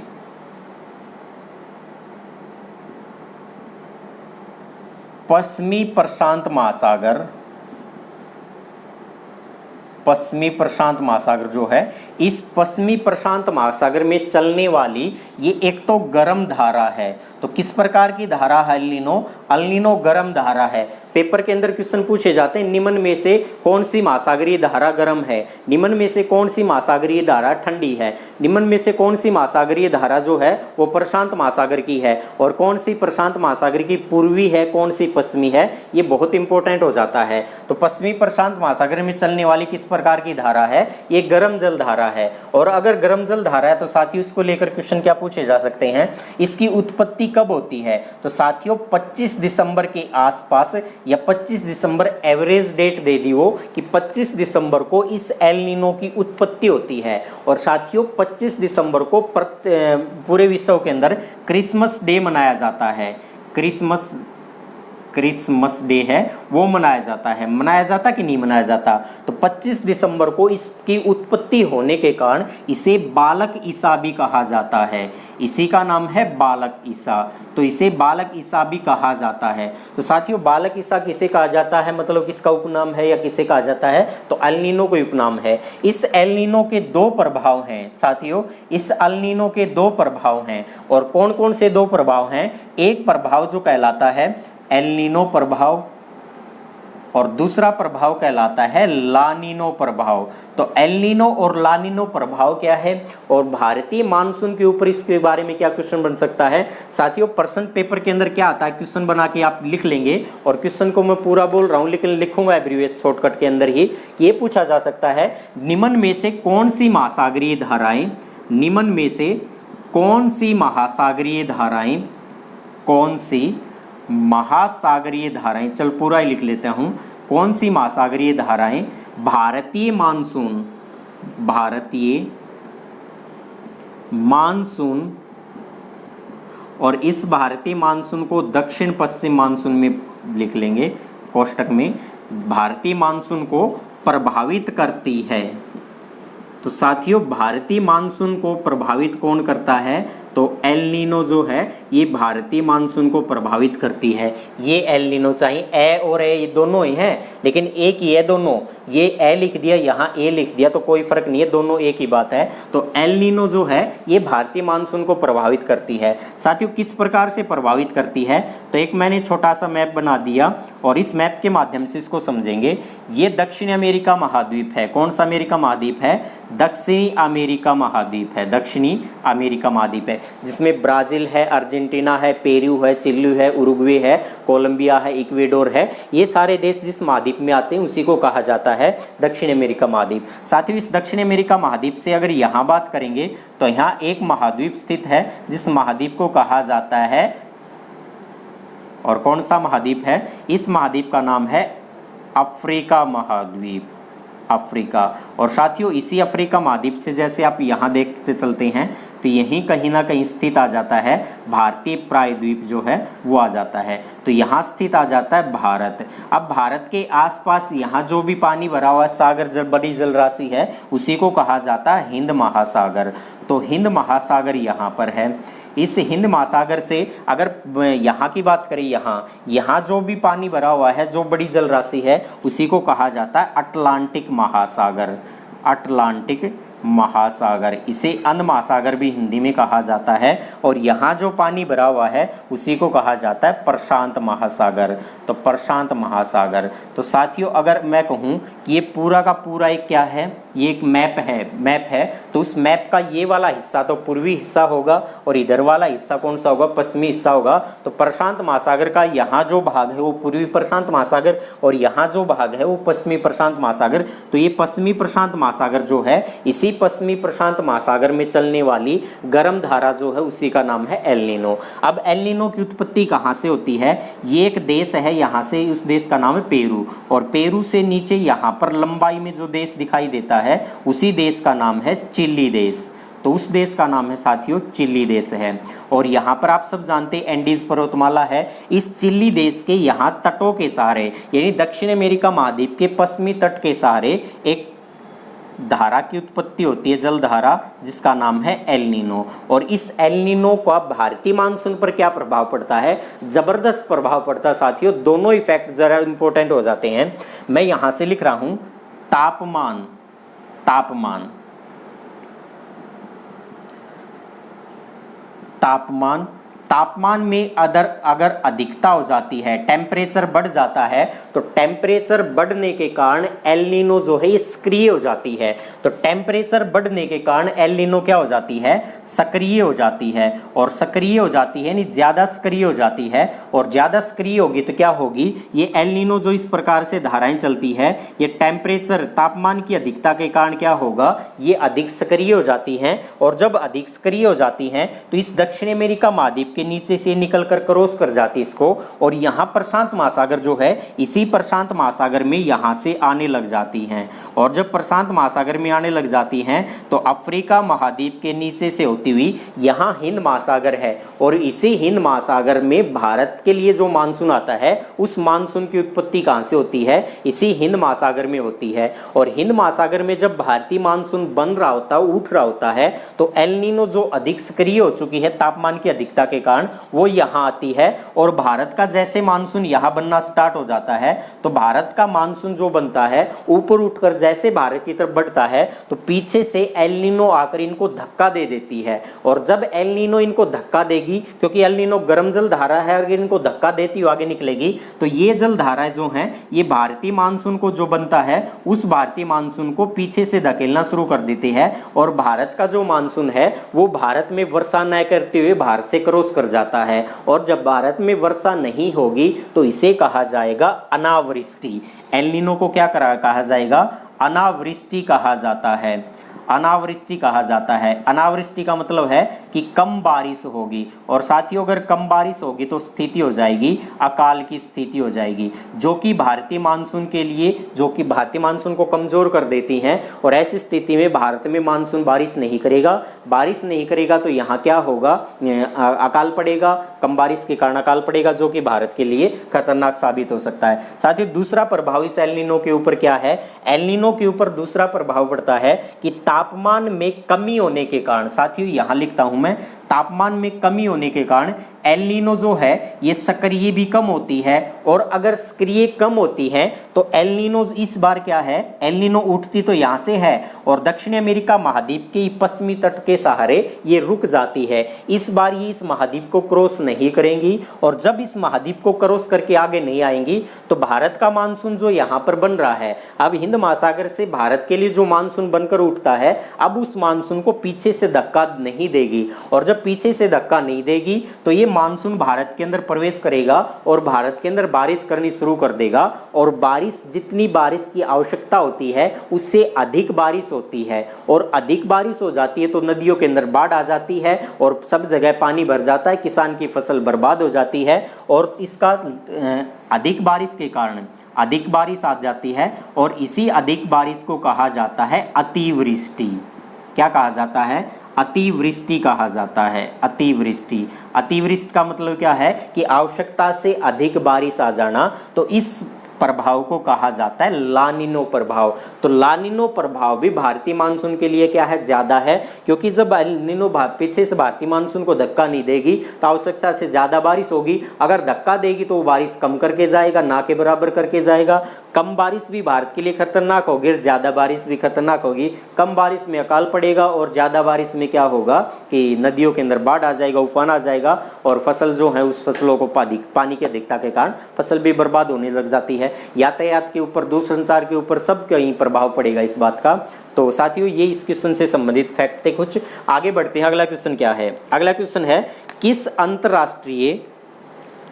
पश्चिमी प्रशांत महासागर, पश्चिमी प्रशांत महासागर जो है, इस पश्चिमी प्रशांत महासागर में चलने वाली ये एक तो गर्म धारा है। तो किस प्रकार की धारा है? अल नीनो गर्म धारा है। पेपर के अंदर क्वेश्चन पूछे जाते हैं, निम्न में से कौन सी महासागरीय धारा गर्म है, निम्न में से कौन सी महासागरीय धारा ठंडी है, निम्न में से कौन सी महासागरीय धारा जो है वो प्रशांत महासागर की है, और कौन सी प्रशांत महासागर की पूर्वी है, कौन सी पश्चिमी है, ये बहुत इंपॉर्टेंट हो जाता है। तो पश्चिमी प्रशांत महासागर में चलने वाली किस प्रकार की धारा है? ये गर्म जल धारा है। और अगर गर्म जल धारा है तो साथियों इसको लेकर क्वेश्चन क्या पूछे जा सकते हैं? इसकी उत्पत्ति कब होती है? तो साथियों 25 दिसंबर के आसपास या 25 दिसंबर एवरेज डेट दे दी हो कि 25 दिसंबर को इस एल नीनो की उत्पत्ति होती है। और साथियों 25 दिसंबर को पूरे विश्व के अंदर क्रिसमस डे मनाया जाता है। क्रिसमस डे है वो मनाया जाता है। मनाया जाता कि नहीं मनाया जाता? तो 25 दिसंबर को इसकी उत्पत्ति होने के कारण इसे बालक ईसा भी कहा जाता है। इसी का नाम है बालक ईसा, तो इसे बालक ईसा भी कहा जाता है। तो साथियों बालक ईसा किसे कहा जाता है, मतलब किसका उपनाम है या किसे कहा जाता है? तो अल नीनो को उपनाम है। इस एल नीनो के दो प्रभाव हैं साथियों, इस अल नीनो के दो प्रभाव हैं। और कौन कौन से दो प्रभाव हैं? एक प्रभाव जो कहलाता है एल नीनो प्रभाव और दूसरा प्रभाव कहलाता है ला नीनो प्रभाव। तो एल नीनो और ला नीनो प्रभाव क्या है और भारतीय मानसून के ऊपर इसके बारे में क्या क्वेश्चन बन सकता है? साथियों प्रश्न पेपर के अंदर क्या आता है, क्वेश्चन बना के आप लिख लेंगे। और क्वेश्चन को मैं पूरा बोल रहा हूं लेकिन लिखूंगा एब्रीविएट शॉर्टकट के अंदर ही। ये पूछा जा सकता है, निम्न में से कौन सी महासागरीय धाराएं, निम्न में से कौन सी महासागरीय धाराएं, कौन सी महासागरीय धाराएं, चल पूरा ही लिख लेता हूं, कौन सी महासागरीय धाराएं भारतीय मानसून और इस भारतीय मानसून को दक्षिण पश्चिम मानसून में लिख लेंगे कोष्टक में, भारतीय मानसून को प्रभावित करती है। तो साथियों भारतीय मानसून को प्रभावित कौन करता है? तो एल नीनो जो है ये भारतीय मानसून को प्रभावित करती है। ये एल नीनो, चाहे ए और ए ये दोनों ही हैं लेकिन एक ही है दोनों, ये ए लिख दिया यहाँ ए लिख दिया तो कोई फर्क नहीं है, दोनों एक ही बात है। तो एल नीनो जो है ये भारतीय मानसून को प्रभावित करती है। साथियों किस प्रकार से प्रभावित करती है? तो एक मैंने छोटा सा मैप बना दिया और इस मैप के माध्यम से इसको समझेंगे। ये दक्षिण अमेरिका महाद्वीप है। कौन सा अमेरिका महाद्वीप है? दक्षिणी अमेरिका महाद्वीप है। दक्षिणी अमेरिका महाद्वीप है जिसमें ब्राजील है, अर्जेंटीना है, पेरू है, चिली है, उरुग्वे है, कोलंबिया है, इक्वेडोर है। ये सारे देश जिस महाद्वीप में आते हैं उसी को कहा जाता है दक्षिण अमेरिका महाद्वीप। साथियों इस दक्षिण अमेरिका महाद्वीप से अगर यहाँ बात करेंगे तो यहाँ एक महाद्वीप स्थित है जिस महाद्वीप को कहा जाता है, और कौन सा महाद्वीप है? इस महाद्वीप का नाम है अफ्रीका महाद्वीप, अफ्रीका। और साथियों इसी अफ्रीका महाद्वीप से जैसे आप यहाँ देखते चलते हैं तो यहीं कहीं ना कहीं स्थित आ जाता है भारतीय प्रायद्वीप जो है वो आ जाता है। तो यहाँ स्थित आ जाता है भारत। अब भारत के आसपास यहाँ जो भी पानी भरा हुआ सागर बड़ी जल राशि है उसी को कहा जाता है हिंद महासागर। तो हिंद महासागर यहाँ पर है। इस हिंद महासागर से अगर यहाँ की बात करें, यहाँ जो भी पानी भरा हुआ है, जो बड़ी जल राशि है, उसी को कहा जाता है अटलांटिक महासागर। अटलांटिक महासागर, इसे अंध महासागर भी हिंदी में कहा जाता है। और यहाँ जो पानी भरा हुआ है उसी को कहा जाता है प्रशांत महासागर। तो प्रशांत महासागर। तो साथियों अगर मैं कहूँ कि ये पूरा का पूरा एक क्या है, ये एक मैप है, तो उस मैप का ये वाला हिस्सा तो पूर्वी हिस्सा होगा और इधर वाला हिस्सा कौन सा होगा, पश्चिमी हिस्सा होगा। तो प्रशांत महासागर का यहाँ जो भाग है वो पूर्वी प्रशांत महासागर और यहाँ जो भाग है वो पश्चिमी प्रशांत महासागर। तो ये पश्चिमी प्रशांत महासागर जो है, इसी पश्चिमी प्रशांत महासागर में चलने वाली गर्म धारा जो है उसी का नाम है एल नीनो। अब एल नीनो की उत्पत्ति कहाँ से होती है, ये एक देश है, यहाँ से उस देश का नाम है पेरू, और पेरू से नीचे यहाँ पर लंबाई में जो देश दिखाई देता है उसी देश का नाम है चिली देश। तो उस देश का नाम है साथियों चिली देश है। और यहाँ पर आप सब जानते हैं एंडीज पर्वतमाला है। इस चिली देश के यहाँ तटों के सहारे, यानी दक्षिण अमेरिका महाद्वीप के पश्चिमी तट के सहारे एक धारा की उत्पत्ति होती है, जल धारा, जिसका नाम है एल नीनो। और इस एल नीनो का भारतीय मानसून पर क्या प्रभाव पड़ता है, जबरदस्त प्रभाव पड़ता है साथियों। दोनों इफेक्ट जरा इंपॉर्टेंट हो जाते हैं। मैं यहाँ से लिख रहा हूँ तापमान, तापमान, तापमान, तापमान में अगर अधिकता हो जाती है, टेम्परेचर बढ़ जाता है, तो टेम्परेचर बढ़ने के कारण एल नीनो जो है ये सक्रिय हो जाती है। तो टेम्परेचर बढ़ने के कारण एल नीनो क्या हो जाती है, सक्रिय हो जाती है। और सक्रिय हो जाती है यानी ज्यादा सक्रिय हो जाती है, और ज्यादा सक्रिय होगी तो क्या होगी, ये एल नीनो जो इस प्रकार से धाराएं चलती है, ये टेम्परेचर तापमान की अधिकता के कारण क्या होगा, ये अधिक सक्रिय हो जाती हैं। और जब अधिक सक्रिय हो जाती हैं तो इस दक्षिण अमेरिका महाद्वीप के नीचे से निकलकर क्रॉस कर जाती इसको, और यहाँ प्रशांत महासागर जो है, इसी प्रशांत महासागर में यहाँ से आने लग जाती हैं। और जब प्रशांत महासागर में आने लग जाती हैं तो अफ्रीका महाद्वीप के नीचे से होती हुई यहाँ हिंद महासागर है, और इसी हिंद महासागर में भारत के लिए जो मानसून आता है, उस मानसून की उत्पत्ति कहाँ से होती है, इसी हिंद महासागर में होती है। और हिंद महासागर में जब भारतीय मानसून बन रहा होता है, उठ रहा होता है, तो एल नीनो जो अधिक सक्रिय हो चुकी है तापमान की अधिकता के कारण, वो यहाँ आती है। और भारत का जैसे मानसून यहाँ बनना स्टार्ट हो जाता है, तो भारत का मानसून जो बनता है ऊपर उठकर जैसे भारत की तरफ बढ़ता है, तो पीछे से एल नीनो आकर इनको धक्का दे देती है। और जब एल नीनो इनको धक्का देगी, क्योंकि एल नीनो गर्म जल धारा है, अगर इनको धक्का देती हुई आगे निकलेगी, तो ये जल धाराएं जो हैं, ये भारतीय मानसून को जो बनता है, उस भारतीय मानसून को पीछे से धकेलना शुरू कर देती है। और भारत का जो मानसून है वो भारत में वर्षा न करते हुए भारत से क्रॉस कर जाता है। और जब भारत में वर्षा नहीं होगी तो इसे कहा जाएगा अनावृष्टि। एल नीनो को क्या कहा जाएगा, अनावृष्टि कहा जाता है। अनावृष्टि कहा जाता है। अनावृष्टि का मतलब है कि कम बारिश होगी, और साथियों अगर कम बारिश होगी तो स्थिति हो जाएगी अकाल की स्थिति हो जाएगी, जो कि भारतीय मानसून के लिए, जो कि भारतीय मानसून को कमजोर कर देती हैं। और ऐसी स्थिति में भारत में मानसून बारिश नहीं करेगा। बारिश नहीं करेगा तो यहाँ क्या होगा, अकाल पड़ेगा, कम बारिश के कारण अकाल पड़ेगा, जो कि भारत के लिए खतरनाक साबित हो सकता है। साथियों दूसरा प्रभाव इस एल नीनो के ऊपर क्या है, एल नीनो के ऊपर दूसरा प्रभाव पड़ता है कि तापमान में कमी होने के कारण, साथियों यहां लिखता हूं मैं, तापमान में कमी होने के कारण एल नीनो जो है ये सक्रिय भी कम होती है। और अगर सक्रिय कम होती है तो एल नीनो इस बार क्या है, एल नीनो उठती तो यहाँ से है और दक्षिण अमेरिका महाद्वीप के पश्चिमी तट के सहारे ये रुक जाती है। इस बार ये इस महाद्वीप को क्रॉस नहीं करेंगी, और जब इस महाद्वीप को क्रॉस करके आगे नहीं आएंगी तो भारत का मानसून जो यहाँ पर बन रहा है, अब हिंद महासागर से भारत के लिए जो मानसून बनकर उठता है, अब उस मानसून को पीछे से धक्का नहीं देगी। और जब पीछे से धक्का नहीं देगी तो ये मानसून भारत के अंदर प्रवेश करेगा और भारत के अंदर बारिश करनी शुरू कर देगा। और बारिश, जितनी बारिश की आवश्यकता होती है उससे अधिक बारिश होती है, और अधिक बारिश हो जाती है तो नदियों के अंदर बाढ़ आ जाती है और सब जगह पानी भर जाता है, किसान की फसल बर्बाद हो जाती है। और इसका अधिक बारिश के कारण अधिक बारिश आ जाती है, और इसी अधिक बारिश को कहा जाता है अतिवृष्टि। क्या कहा जाता है, अतिवृष्टि कहा जाता है। अतिवृष्टि, अतिवृष्टि का मतलब क्या है कि आवश्यकता से अधिक बारिश आ जाना। तो इस प्रभाव को कहा जाता है लानिनो प्रभाव। तो लानिनो प्रभाव भी भारतीय मानसून के लिए क्या है, ज्यादा है, क्योंकि जब एल-नीनो पीछे से भारतीय मानसून को धक्का नहीं देगी तो आवश्यकता से ज्यादा बारिश होगी। अगर धक्का देगी तो बारिश कम करके जाएगा, ना के बराबर करके जाएगा। कम बारिश भी भारत के लिए खतरनाक होगी, ज्यादा बारिश भी खतरनाक होगी। कम बारिश में अकाल पड़ेगा और ज्यादा बारिश में क्या होगा कि नदियों के अंदर बाढ़ आ जाएगा, उफान आ जाएगा और फसल जो है उस फसलों को पानी की अधिकता के कारण फसल भी बर्बाद होने लग जाती है। यातायात के ऊपर, दूरसंचार के ऊपर सब कहीं प्रभाव पड़ेगा इस बात का। तो साथियों ये इस क्वेश्चन से संबंधित फैक्ट थे कुछ। आगे बढ़ते हैं, अगला क्वेश्चन क्या है। अगला क्वेश्चन है किस अंतरराष्ट्रीय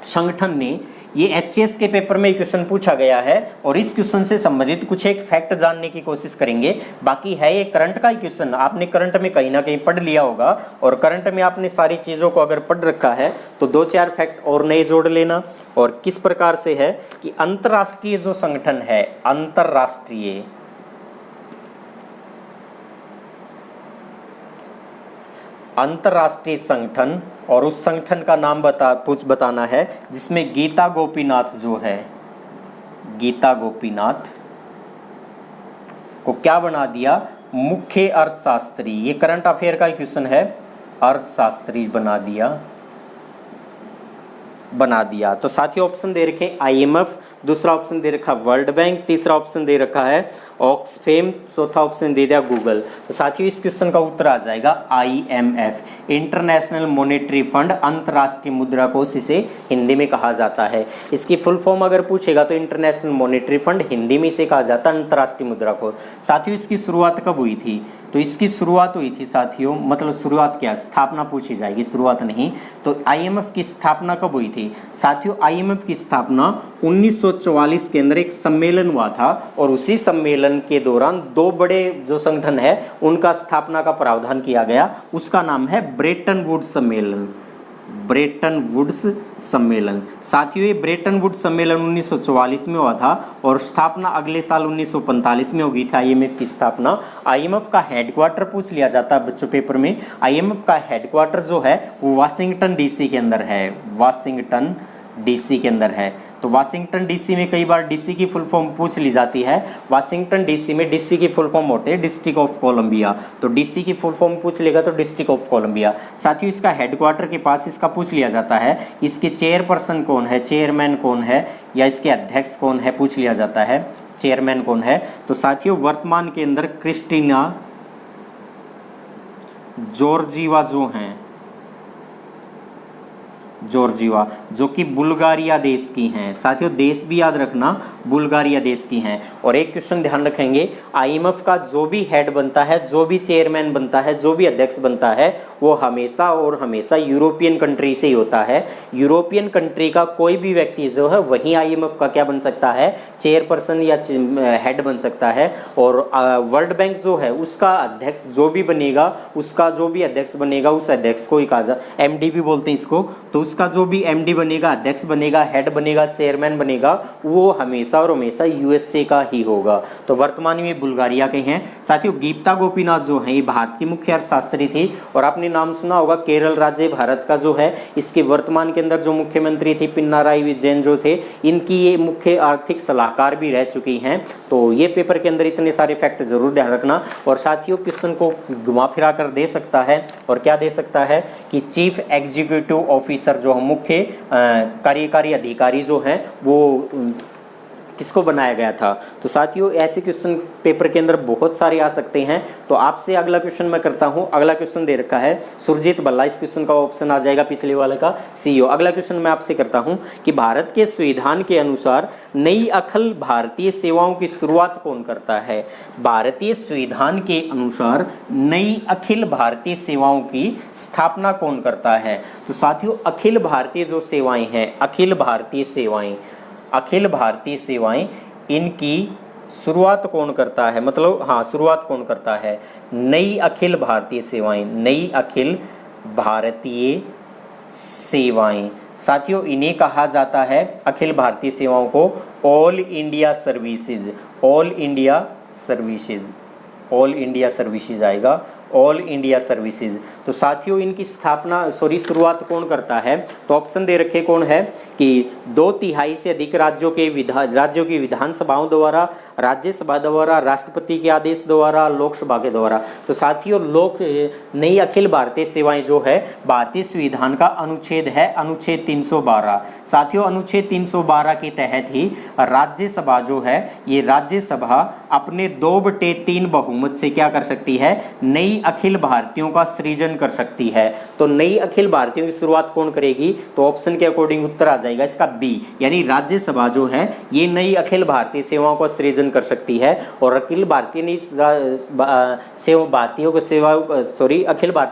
संगठन ने, ये एचएस के पेपर में क्वेश्चन पूछा गया है और इस क्वेश्चन से संबंधित कुछ एक फैक्ट जानने की कोशिश करेंगे। बाकी है ये करंट का ही क्वेश्चन, आपने करंट में कहीं ना कहीं पढ़ लिया होगा और करंट में आपने सारी चीज़ों को अगर पढ़ रखा है तो 2-4 फैक्ट और नए जोड़ लेना। और किस प्रकार से है कि अंतरराष्ट्रीय जो संगठन है, अंतरराष्ट्रीय संगठन, और उस संगठन का नाम बताना है जिसमें गीता गोपीनाथ जो है, गीता गोपीनाथ को क्या बना दिया, मुख्य अर्थशास्त्री। ये करंट अफेयर का क्वेश्चन है, अर्थशास्त्री बना दिया। तो साथियों ऑप्शन दे रखे आईएमएफ, दूसरा ऑप्शन दे रखा वर्ल्ड बैंक, तीसरा ऑप्शन दे रखा है ऑक्सफेम, चौथा ऑप्शन दे दिया गूगल। तो साथियों इस क्वेश्चन का उत्तर आ जाएगा आईएमएफ, इंटरनेशनल मॉनेटरी फंड, अंतर्राष्ट्रीय मुद्रा कोष इसे हिंदी में कहा जाता है। इसकी फुल फॉर्म अगर पूछेगा तो इंटरनेशनल मॉनेटरी फंड, हिंदी में इसे कहा जाता है अंतर्राष्ट्रीय मुद्रा कोष। साथियों इसकी शुरुआत कब हुई थी, तो इसकी शुरुआत हुई थी साथियों, मतलब शुरुआत क्या, स्थापना पूछी जाएगी, शुरुआत नहीं। तो आईएमएफ की स्थापना कब हुई थी साथियों, आईएमएफ की स्थापना 1944 के अंदर एक सम्मेलन हुआ था और उसी सम्मेलन के दौरान 2 बड़े जो संगठन है उनका स्थापना का प्रावधान किया गया। उसका नाम है ब्रेटन वुड्स सम्मेलन, ब्रेटन वुड्स सम्मेलन। साथियों ये ब्रेटन वुड्स सम्मेलन 1944 में हुआ था और स्थापना अगले साल 1945 में होगी थी आईएमएफ की स्थापना। आईएमएफ का हेडक्वार्टर पूछ लिया जाता है बच्चों पेपर में, आईएमएफ का हेडक्वार्टर जो है वो वाशिंगटन डीसी के अंदर है, वाशिंगटन डीसी के अंदर है। तो वाशिंगटन डीसी में कई बार डीसी की फुल फॉर्म पूछ ली जाती है। वाशिंगटन डीसी में डीसी की फुल फॉर्म होते हैं डिस्ट्रिक्ट ऑफ कोलंबिया, तो डीसी की फुल फॉर्म पूछ लेगा तो डिस्ट्रिक्ट ऑफ कोलंबिया। साथियों इसका हेडक्वार्टर के पास इसका पूछ लिया जाता है, इसके चेयरपर्सन कौन है, चेयरमैन कौन है, या इसके अध्यक्ष कौन है, पूछ लिया जाता है चेयरमैन कौन है। तो साथियों वर्तमान के अंदर क्रिस्टीना जॉर्जीवा जो हैं, जॉर्जीवा जो कि बुल्गारिया देश की हैं। साथियों देश भी याद रखना, बुल्गारिया देश की हैं। और एक क्वेश्चन ध्यान रखेंगे, आईएमएफ का जो भी हेड बनता है, जो भी चेयरमैन बनता है, जो भी अध्यक्ष बनता है, वो हमेशा और हमेशा यूरोपियन कंट्री से ही होता है। यूरोपियन कंट्री का कोई भी व्यक्ति जो है वही आईएमएफ का क्या बन सकता है, चेयरपर्सन या हेड बन सकता है। और वर्ल्ड बैंक जो है उसका अध्यक्ष जो भी बनेगा, उसका जो भी अध्यक्ष बनेगा उस अध्यक्ष को ही कहा, एमडी भी बोलते हैं इसको। तो उसका जो भी एमडी बनेगा, अध्यक्ष बनेगा, हेड बनेगा, चेयरमैन बनेगा, वो हमेशा और हमेशा यूएसए का ही होगा। तो वर्तमान में बुल्गारिया के हैं। साथियों गीता गोपीनाथ जो है ये भारत की मुख्य अर्थशास्त्री थी और आपने नाम सुना होगा केरल राज्य भारत का जो है, इसके वर्तमान के अंदर जो मुख्यमंत्री थी पिनाराई विजयन जो थे, इनकी ये मुख्य आर्थिक सलाहकार भी रह चुकी हैं। तो ये पेपर के अंदर इतने सारे फैक्ट जरूर ध्यान रखना। और साथियों क्वेश्चन को घुमा फिरा कर दे सकता है, और क्या दे सकता है कि चीफ एग्जीक्यूटिव ऑफिसर जो मुख्य कार्यकारी अधिकारी जो हैं वो किसको बनाया गया था। तो साथियों ऐसे क्वेश्चन पेपर के अंदर बहुत सारे आ सकते हैं। तो आपसे अगला क्वेश्चन मैं करता हूं, अगला क्वेश्चन दे रखा है सुरजीत भल्ला, इस क्वेश्चन का ऑप्शन आ जाएगा पिछले वाले का सीईओ। अगला क्वेश्चन मैं आपसे करता हूं कि भारत के संविधान के अनुसार नई अखिल भारतीय सेवाओं की शुरुआत कौन करता है। भारतीय संविधान के अनुसार नई अखिल भारतीय सेवाओं की स्थापना कौन करता है। तो साथियों अखिल भारतीय जो सेवाएं हैं, अखिल भारतीय सेवाएं, इनकी शुरुआत कौन करता है, मतलब हाँ शुरुआत कौन करता है, नई अखिल भारतीय सेवाएं, नई अखिल भारतीय सेवाएं। साथियों इन्हें कहा जाता है, अखिल भारतीय सेवाओं को all India services, all India services, all India services आएगा। All India services. तो साथियों इनकी शुरुआत कौन करता है? तो ऑप्शन दे रखे कौन है कि 2/3 से अधिक राज्यों की विधानसभाओं द्वारा, राज्यसभा द्वारा, राष्ट्रपति के आदेश द्वारा, लोकसभा के द्वारा। तो साथियों नई अखिल भारतीय सेवाएं जो है भारतीय संविधान का अनुच्छेद है अनुच्छेद 312। साथियों अनुच्छेद 312 के तहत ही राज्यसभा जो है, ये राज्यसभा अपने 2/3 बहुमत से क्या कर सकती है? नई अखिल भारतीयों का सृजन कर सकती है। तो नई अखिल भारतीयों की शुरुआत कौन करेगी? तो ऑप्शन के अकॉर्डिंग उत्तर आ जाएगा इसका बी, यानी राज्यसभा जो है ये नई अखिल भारतीय सेवाओं का सृजन कर सकती है। और अखिल भारतीय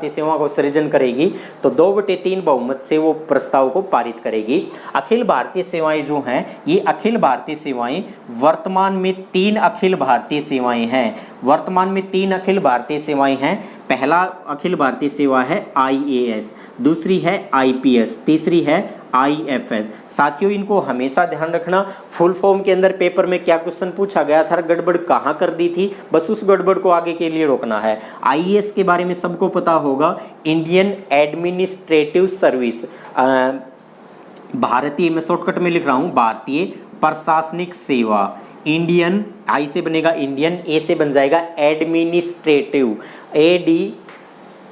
सेवाओं को सृजन करेगी तो 2/3 बहुमत से वो प्रस्ताव को पारित करेगी। अखिल भारतीय सेवाएं जो हैं, ये अखिल भारतीय सेवाएं वर्तमान में 3 अखिल भारतीय सेवाएं हैं। वर्तमान में 3 अखिल भारतीय सेवाएं हैं। पहला अखिल भारतीय सेवा है IAS, दूसरी है IPS, तीसरी है IFS। साथियों इनको हमेशा ध्यान रखना, फुल फॉर्म के अंदर पेपर में क्या क्वेश्चन पूछा गया था, गड़बड़ कहाँ कर दी थी, बस उस गड़बड़ को आगे के लिए रोकना है। IAS के बारे में सबको पता होगा, इंडियन एडमिनिस्ट्रेटिव सर्विस, भारतीय, मैं शॉर्टकट में लिख रहा हूँ, भारतीय प्रशासनिक सेवा। इंडियन, आई से बनेगा इंडियन, ए से बन जाएगा एडमिनिस्ट्रेटिव, AD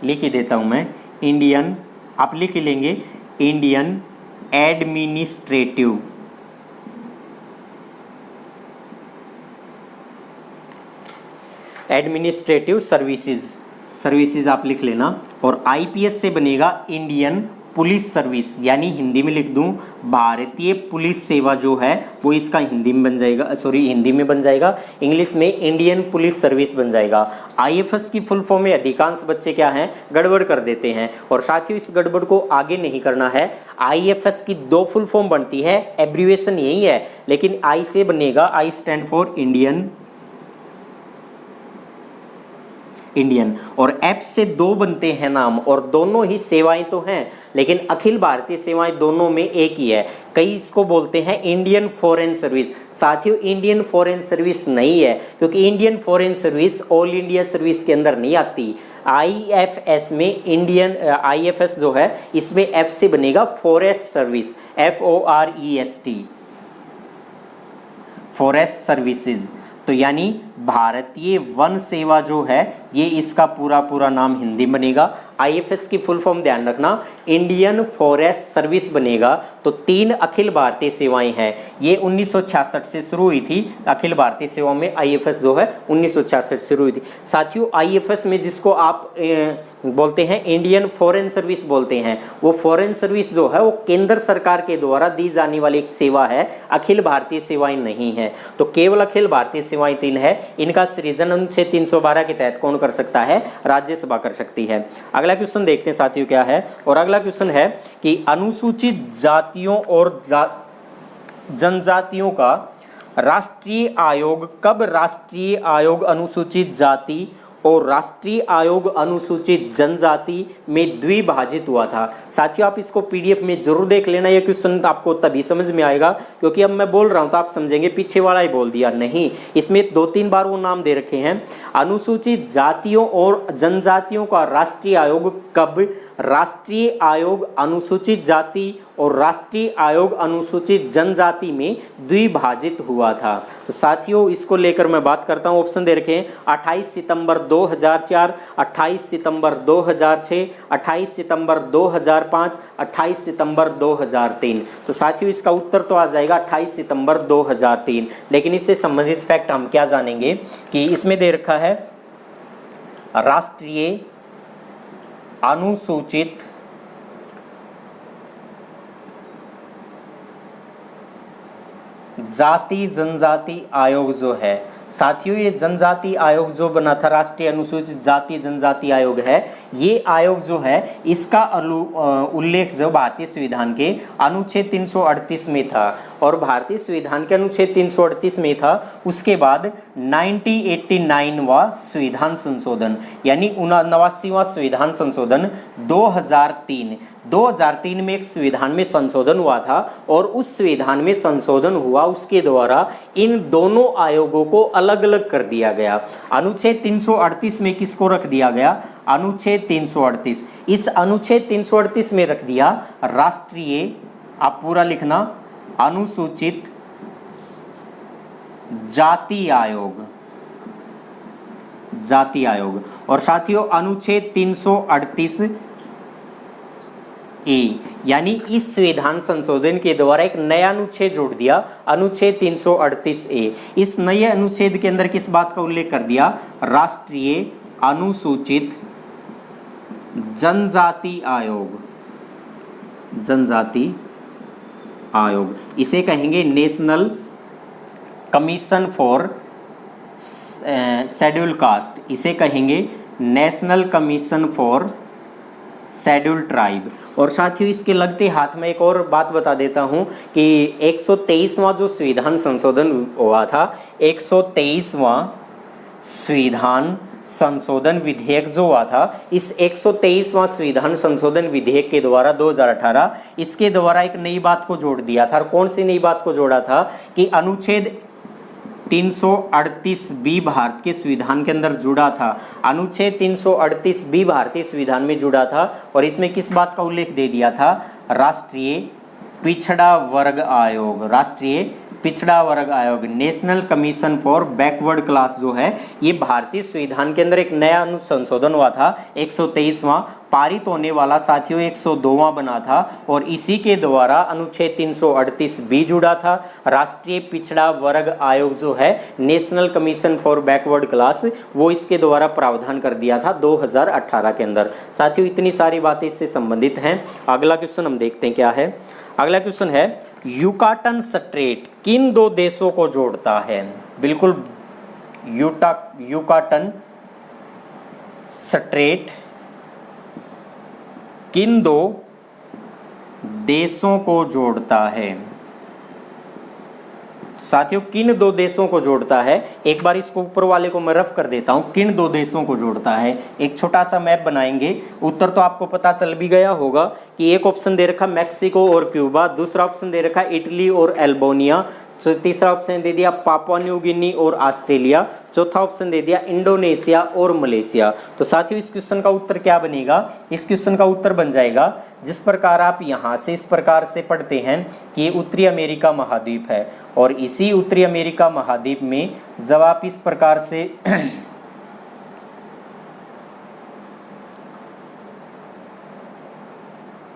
लिख ही देता हूं मैं, इंडियन, आप लिख लेंगे इंडियन एडमिनिस्ट्रेटिव सर्विसेज आप लिख लेना। और IPS से बनेगा इंडियन पुलिस सर्विस, यानी हिंदी में लिख दूं भारतीय पुलिस सेवा जो है वो इसका हिंदी में बन जाएगा, इंग्लिश में इंडियन पुलिस सर्विस बन जाएगा। IFS की फुल फॉर्म में अधिकांश बच्चे क्या हैं, गड़बड़ कर देते हैं, और साथियों इस गड़बड़ को आगे नहीं करना है। IFS की 2 फुल फॉर्म बनती है, एब्रीविएशन यही है, लेकिन I से बनेगा, I स्टैंड फॉर इंडियन, और F से 2 बनते हैं नाम, और दोनों ही सेवाएं तो हैं, लेकिन अखिल भारतीय सेवाएं दोनों में एक ही है। कई इसको बोलते हैं इंडियन फॉरेन सर्विस। साथियों इंडियन फॉरेन सर्विस नहीं है, क्योंकि Indian foreign service all India service के अंदर नहीं आती। IFS में IFS जो है इसमें F से बनेगा forest service, FOREST, forest services. तो यानी भारतीय वन सेवा जो है ये इसका पूरा नाम हिंदी बनेगा। IFS की फुल फॉर्म ध्यान रखना, इंडियन फॉरेस्ट सर्विस बनेगा। तो 3 अखिल भारतीय सेवाएं हैं, ये 1966 से शुरू हुई थी। अखिल भारतीय सेवाओं में IFS जो है 1966 से शुरू हुई थी। साथियों IFS में जिसको आप बोलते हैं इंडियन फॉरेन सर्विस बोलते हैं, वो फॉरेन सर्विस जो है वो केंद्र सरकार के द्वारा दी जाने वाली एक सेवा है, अखिल भारतीय सेवाएं नहीं है। तो केवल अखिल भारतीय सेवाएं 3 है, इनका सृजन अनुच्छेद 312 के तहत कौन कर सकता है? राज्यसभा कर सकती है। अगला क्वेश्चन देखते हैं साथियों क्या है, और अगला क्वेश्चन है कि अनुसूचित जातियों और जनजातियों का राष्ट्रीय आयोग कब राष्ट्रीय आयोग अनुसूचित जाति और राष्ट्रीय आयोग अनुसूचित जनजाति में द्विभाजित हुआ था? साथियों आप इसको PDF में जरूर देख लेना, ये क्वेश्चन आपको तभी समझ में आएगा, क्योंकि अब मैं बोल रहा हूं तो आप समझेंगे पीछे वाला ही बोल दिया, नहीं, इसमें 2-3 बार वो नाम दे रखे हैं। अनुसूचित जातियों और जनजातियों का राष्ट्रीय आयोग कब राष्ट्रीय आयोग अनुसूचित जाति और राष्ट्रीय आयोग अनुसूचित जनजाति में द्विभाजित हुआ था? तो साथियों इसको लेकर मैं बात करता हूं, ऑप्शन दे रखे हैं 28 सितंबर 2004, 28 सितंबर 2006, 28 सितंबर 2005, 28 सितंबर 2003। तो साथियों इसका उत्तर तो आ जाएगा 28 सितंबर 2003। लेकिन इससे संबंधित फैक्ट हम क्या जानेंगे कि इसमें दे रखा है राष्ट्रीय अनुसूचित जाति जनजाति आयोग जो है, साथियों ये जनजाति आयोग जो बना था, राष्ट्रीय अनुसूचित जाति जनजाति आयोग है, ये आयोग जो है इसका उल्लेख जो भारतीय संविधान के अनुच्छेद 338 में था, और भारतीय संविधान के अनुच्छेद 338 में था। उसके बाद 1989वां संविधान संशोधन यानी 89वां संविधान संशोधन 2003 में एक संविधान में संशोधन हुआ था, और उस संविधान में संशोधन हुआ उसके द्वारा इन दोनों आयोगों को अलग अलग कर दिया गया। अनुच्छेद 338 में किसको रख दिया गया? अनुच्छेद 338। इस अनुच्छेद 338 में रख दिया राष्ट्रीय, आप पूरा लिखना, अनुसूचित जाति आयोग, जाति आयोग। और साथियों अनुच्छेद 338 ए, यानी इस संविधान संशोधन के द्वारा एक नया अनुच्छेद जोड़ दिया, अनुच्छेद 338 ए। इस नए अनुच्छेद के अंदर किस बात का उल्लेख कर दिया? राष्ट्रीय अनुसूचित जनजाति आयोग, जनजाति आयोग, इसे कहेंगे national commission for schedule caste, इसे कहेंगे national commission for schedule tribe. और साथियों इसके लगते हाथ में एक और बात बता देता हूं कि 123वां जो संविधान संशोधन हुआ था, 123वां संविधान संशोधन विधेयक जो हुआ था, इस 123वां संविधान संशोधन विधेयक के द्वारा 2018, इसके द्वारा एक नई बात को जोड़ दिया था। और कौन सी नई बात को जोड़ा था कि अनुच्छेद 338 बी भारत के संविधान के अंदर जुड़ा था, अनुच्छेद 338 बी भारतीय संविधान में जुड़ा था। और इसमें किस बात का उल्लेख दे दिया था? राष्ट्रीय पिछड़ा वर्ग आयोग, राष्ट्रीय पिछड़ा वर्ग आयोग, national commission for backward class जो है, ये भारतीय संविधान के अंदर एक नया संशोधन हुआ था, 123वां पारित होने वाला साथियों 102वां बना था। और इसी के द्वारा अनुच्छेद 338 भी जुड़ा था। राष्ट्रीय पिछड़ा वर्ग आयोग जो है, national commission for backward class, वो इसके द्वारा प्रावधान कर दिया था 2018 के अंदर। साथियों इतनी सारी बातें इससे संबंधित हैं। अगला क्वेश्चन हम देखते हैं क्या है। अगला क्वेश्चन है युकाटन स्ट्रेट किन दो देशों को जोड़ता है? बिल्कुल, युकाटन स्ट्रेट किन दो देशों को जोड़ता है? साथियों किन दो देशों को जोड़ता है? एक बार इसको ऊपर वाले को मैं रफ कर देता हूं, किन दो देशों को जोड़ता है। एक छोटा सा मैप बनाएंगे, उत्तर तो आपको पता चल भी गया होगा कि एक ऑप्शन दे रखा मैक्सिको और क्यूबा, दूसरा ऑप्शन दे रखा इटली और एल्बोनिया, तीसरा ऑप्शन दे दिया पापुआ न्यू गिनी और ऑस्ट्रेलिया, चौथा ऑप्शन दे दिया इंडोनेशिया और मलेशिया। तो साथियों इस क्वेश्चन का उत्तर क्या बनेगा? इस क्वेश्चन का उत्तर बन जाएगा, जिस प्रकार आप यहाँ से इस प्रकार से पढ़ते हैं कि ये उत्तरी अमेरिका महाद्वीप है, और इसी उत्तरी अमेरिका महाद्वीप में जब आप इस प्रकार से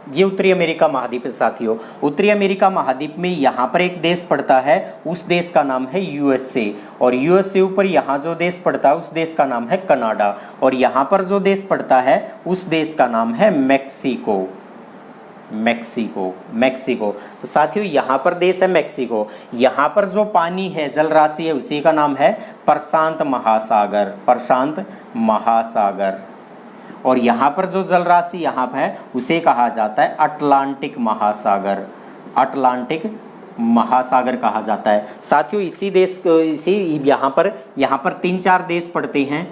ये उत्तरी अमेरिका महाद्वीप है साथियों। उत्तरी अमेरिका महाद्वीप में यहाँ पर एक देश पड़ता है, उस देश का नाम है यूएसए, और यूएसए ऊपर यहाँ जो देश पड़ता है उस देश का नाम है कनाडा, और यहाँ पर जो देश पड़ता है उस देश का नाम है मैक्सिको, मैक्सिको, मैक्सिको। तो साथियों यहाँ पर देश है मैक्सिको, यहाँ पर जो पानी है, जल राशि है, उसी का नाम है प्रशांत महासागर, प्रशांत महासागर। और यहाँ पर जो जल राशि यहाँ पर है उसे कहा जाता है अटलांटिक महासागर, अटलांटिक महासागर कहा जाता है। साथियों इसी देश इसी यहाँ पर 3-4 देश पड़ते हैं,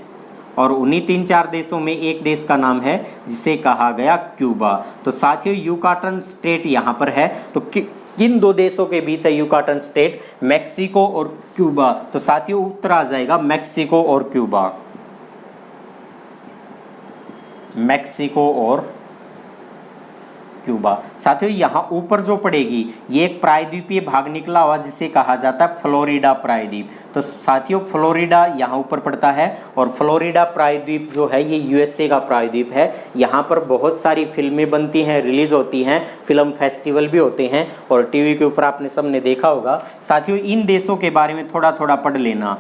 और उन्हीं 3-4 देशों में एक देश का नाम है जिसे कहा गया क्यूबा। तो साथियों युकाटन स्टेट यहाँ पर है, तो किन दो देशों के बीच है युकाटन स्टेट? मैक्सिको और क्यूबा। तो साथियों उत्तर आ जाएगा मैक्सिको और क्यूबा, मैक्सिको और क्यूबा। साथियों यहाँ ऊपर जो पड़ेगी ये एक प्रायद्वीपीय भाग निकला हुआ जिसे कहा जाता है फ्लोरिडा प्रायद्वीप। तो साथियों फ्लोरिडा यहाँ ऊपर पड़ता है, और फ्लोरिडा प्रायद्वीप जो है ये यूएसए का प्रायद्वीप है। यहाँ पर बहुत सारी फिल्में बनती हैं, रिलीज होती हैं, फिल्म फेस्टिवल भी होते हैं, और टीवी के ऊपर आपने सबने देखा होगा। साथियों इन देशों के बारे में थोड़ा थोड़ा पढ़ लेना।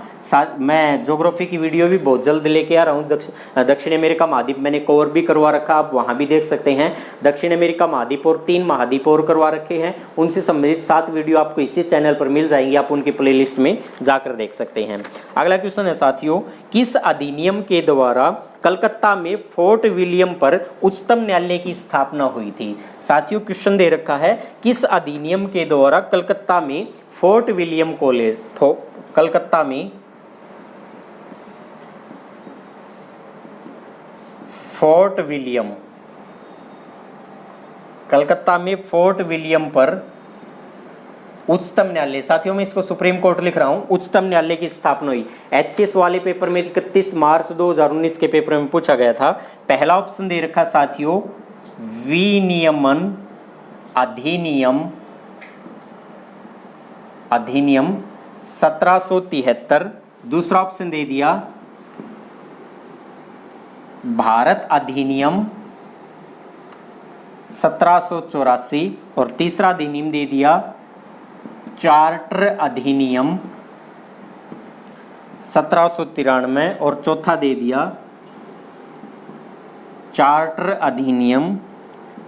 मैं ज्योग्राफी की वीडियो भी बहुत जल्द लेके आ रहा हूँ। दक्षिण अमेरिका महाद्वीप मैंने कवर भी करवा रखा, आप वहाँ भी देख सकते हैं। दक्षिण अमेरिका महाद्वीप और 3 महाद्वीप और करवा रखे हैं, उनसे संबंधित 7 वीडियो आपको इसी चैनल पर मिल जाएंगी, आप उनकी प्लेलिस्ट में जाकर देख सकते हैं। अगला क्वेश्चन है साथियों, किस अधिनियम के द्वारा कलकत्ता में फोर्ट विलियम पर उच्चतम न्यायालय की स्थापना हुई थी? साथियों क्वेश्चन दे रखा है, किस अधिनियम के द्वारा कलकत्ता में फोर्ट विलियम कॉलेज, कलकत्ता में फोर्ट विलियम, कलकत्ता में फोर्ट विलियम पर उच्चतम न्यायालय, साथियों मैं इसको सुप्रीम कोर्ट लिख रहा हूं, उच्चतम न्यायालय की स्थापना हुई। एचसीएस वाले पेपर में 31 मार्च 2019 के पेपर में पूछा गया था। पहला ऑप्शन दे रखा साथियों विनियमन अधिनियम 1773, दूसरा ऑप्शन दे दिया भारत अधिनियम 1784 और तीसरा अधिनियम दे दिया चार्टर अधिनियम 1793 और चौथा दे दिया चार्टर अधिनियम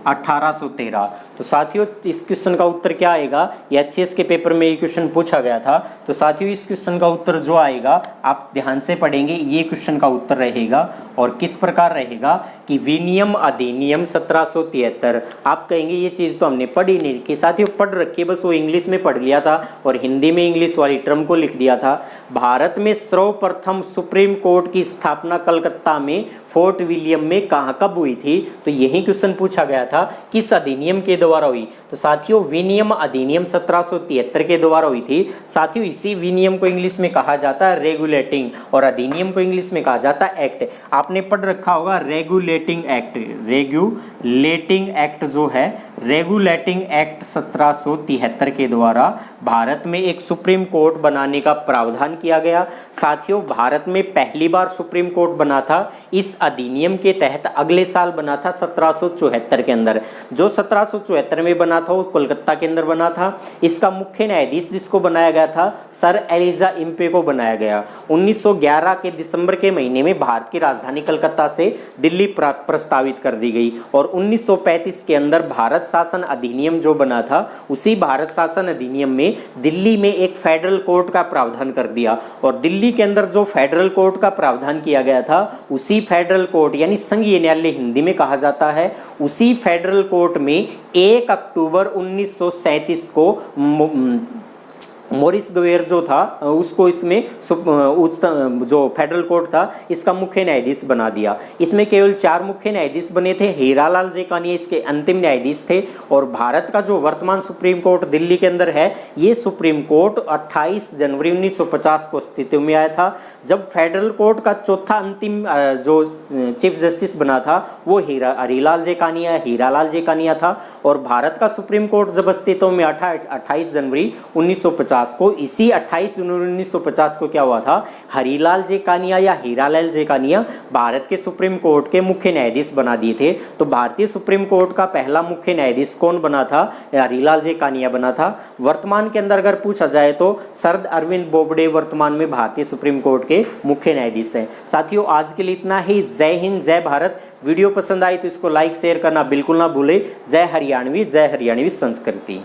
1813। तो साथियों इस क्वेश्चन का उत्तर क्या आएगा, एचसीएस के पेपर में ये क्वेश्चन पूछा गया था। तो साथियों इस क्वेश्चन का उत्तर जो आएगा आप ध्यान से पढ़ेंगे, ये क्वेश्चन का उत्तर रहेगा और किस प्रकार रहेगा कि विनियम अधिनियम 1773। आप कहेंगे ये चीज़ तो हमने पढ़ी नहीं कि साथियों पढ़ रखी है, बस वो इंग्लिश में पढ़ लिया था और हिंदी में इंग्लिश वाली टर्म को लिख दिया था। भारत में सर्वप्रथम सुप्रीम कोर्ट की स्थापना कलकत्ता में फोर्ट विलियम में कहाँ कब हुई थी, तो यही क्वेश्चन पूछा गया था किस अधिनियम के द्वारा हुई। तो साथियों विनियम अधिनियम 1773 के द्वारा हुई थी। साथियों इसी विनियम को इंग्लिश में कहा जाता है रेगुलेटिंग और अधिनियम को इंग्लिश में कहा जाता है एक्ट। आपने पढ़ रखा होगा रेगुलेटिंग एक्ट, रेगुलेटिंग एक्ट जो है रेगुलेटिंग एक्ट 1773 के द्वारा भारत में एक सुप्रीम कोर्ट बनाने का प्रावधान किया गया। साथियों भारत में पहली बार सुप्रीम कोर्ट बना था इस अधिनियम के तहत, अगले साल बना था 1774 के अंदर। जो 1774 में बना था वो कोलकाता के अंदर बना था। इसका मुख्य न्यायाधीश जिसको बनाया गया था सर एलिजा इम्पे को बनाया गया। 1911 के दिसंबर के महीने में भारत की राजधानी कलकत्ता से दिल्ली प्रस्तावित कर दी गई और 1935 के अंदर भारत शासन अधिनियम जो बना था उसी भारत शासन अधिनियम में दिल्ली में एक फेडरल कोर्ट का प्रावधान कर दिया और दिल्ली के अंदर जो फेडरल कोर्ट का प्रावधान किया गया था उसी फेडरल कोर्ट यानी संघीय न्यायालय हिंदी में कहा जाता है, उसी फेडरल कोर्ट में 1 अक्टूबर 1937 को मॉरिस ग्वेर जो था उसको इसमें जो फेडरल कोर्ट था इसका मुख्य न्यायाधीश बना दिया। इसमें केवल 4 मुख्य न्यायाधीश बने थे। हीरालाल जेकानिया इसके अंतिम न्यायाधीश थे और भारत का जो वर्तमान सुप्रीम कोर्ट दिल्ली के अंदर है ये सुप्रीम कोर्ट 28 जनवरी 1950 को अस्तित्व में आया था। जब फेडरल कोर्ट का चौथा अंतिम जो चीफ जस्टिस बना था वो हीरालाल जेकानिया था और भारत का सुप्रीम कोर्ट जब अस्तित्व में 28 जनवरी 1950 को, इसी 28 जनवरी 1950 को क्या हुआ था, हरीलाल जेकानिया या हीरालाल जेकानिया भारत के सुप्रीम कोर्ट के मुख्य न्यायाधीश बना दिए थे। तो भारतीय सुप्रीम कोर्ट का पहला मुख्य न्यायाधीश कौन बना था, हरीलाल जेकानिया बना था। वर्तमान के अंदर अगर पूछा जाए तो सर अरविंद बोबडे वर्तमान में भारतीय सुप्रीम कोर्ट के मुख्य न्यायाधीश हैं। साथियों आज के लिए इतना ही। जय हिंद, जय भारत। वीडियो पसंद आई तो इसको लाइक शेयर करना बिल्कुल ना भूले। जय हरियाणवी संस्कृति।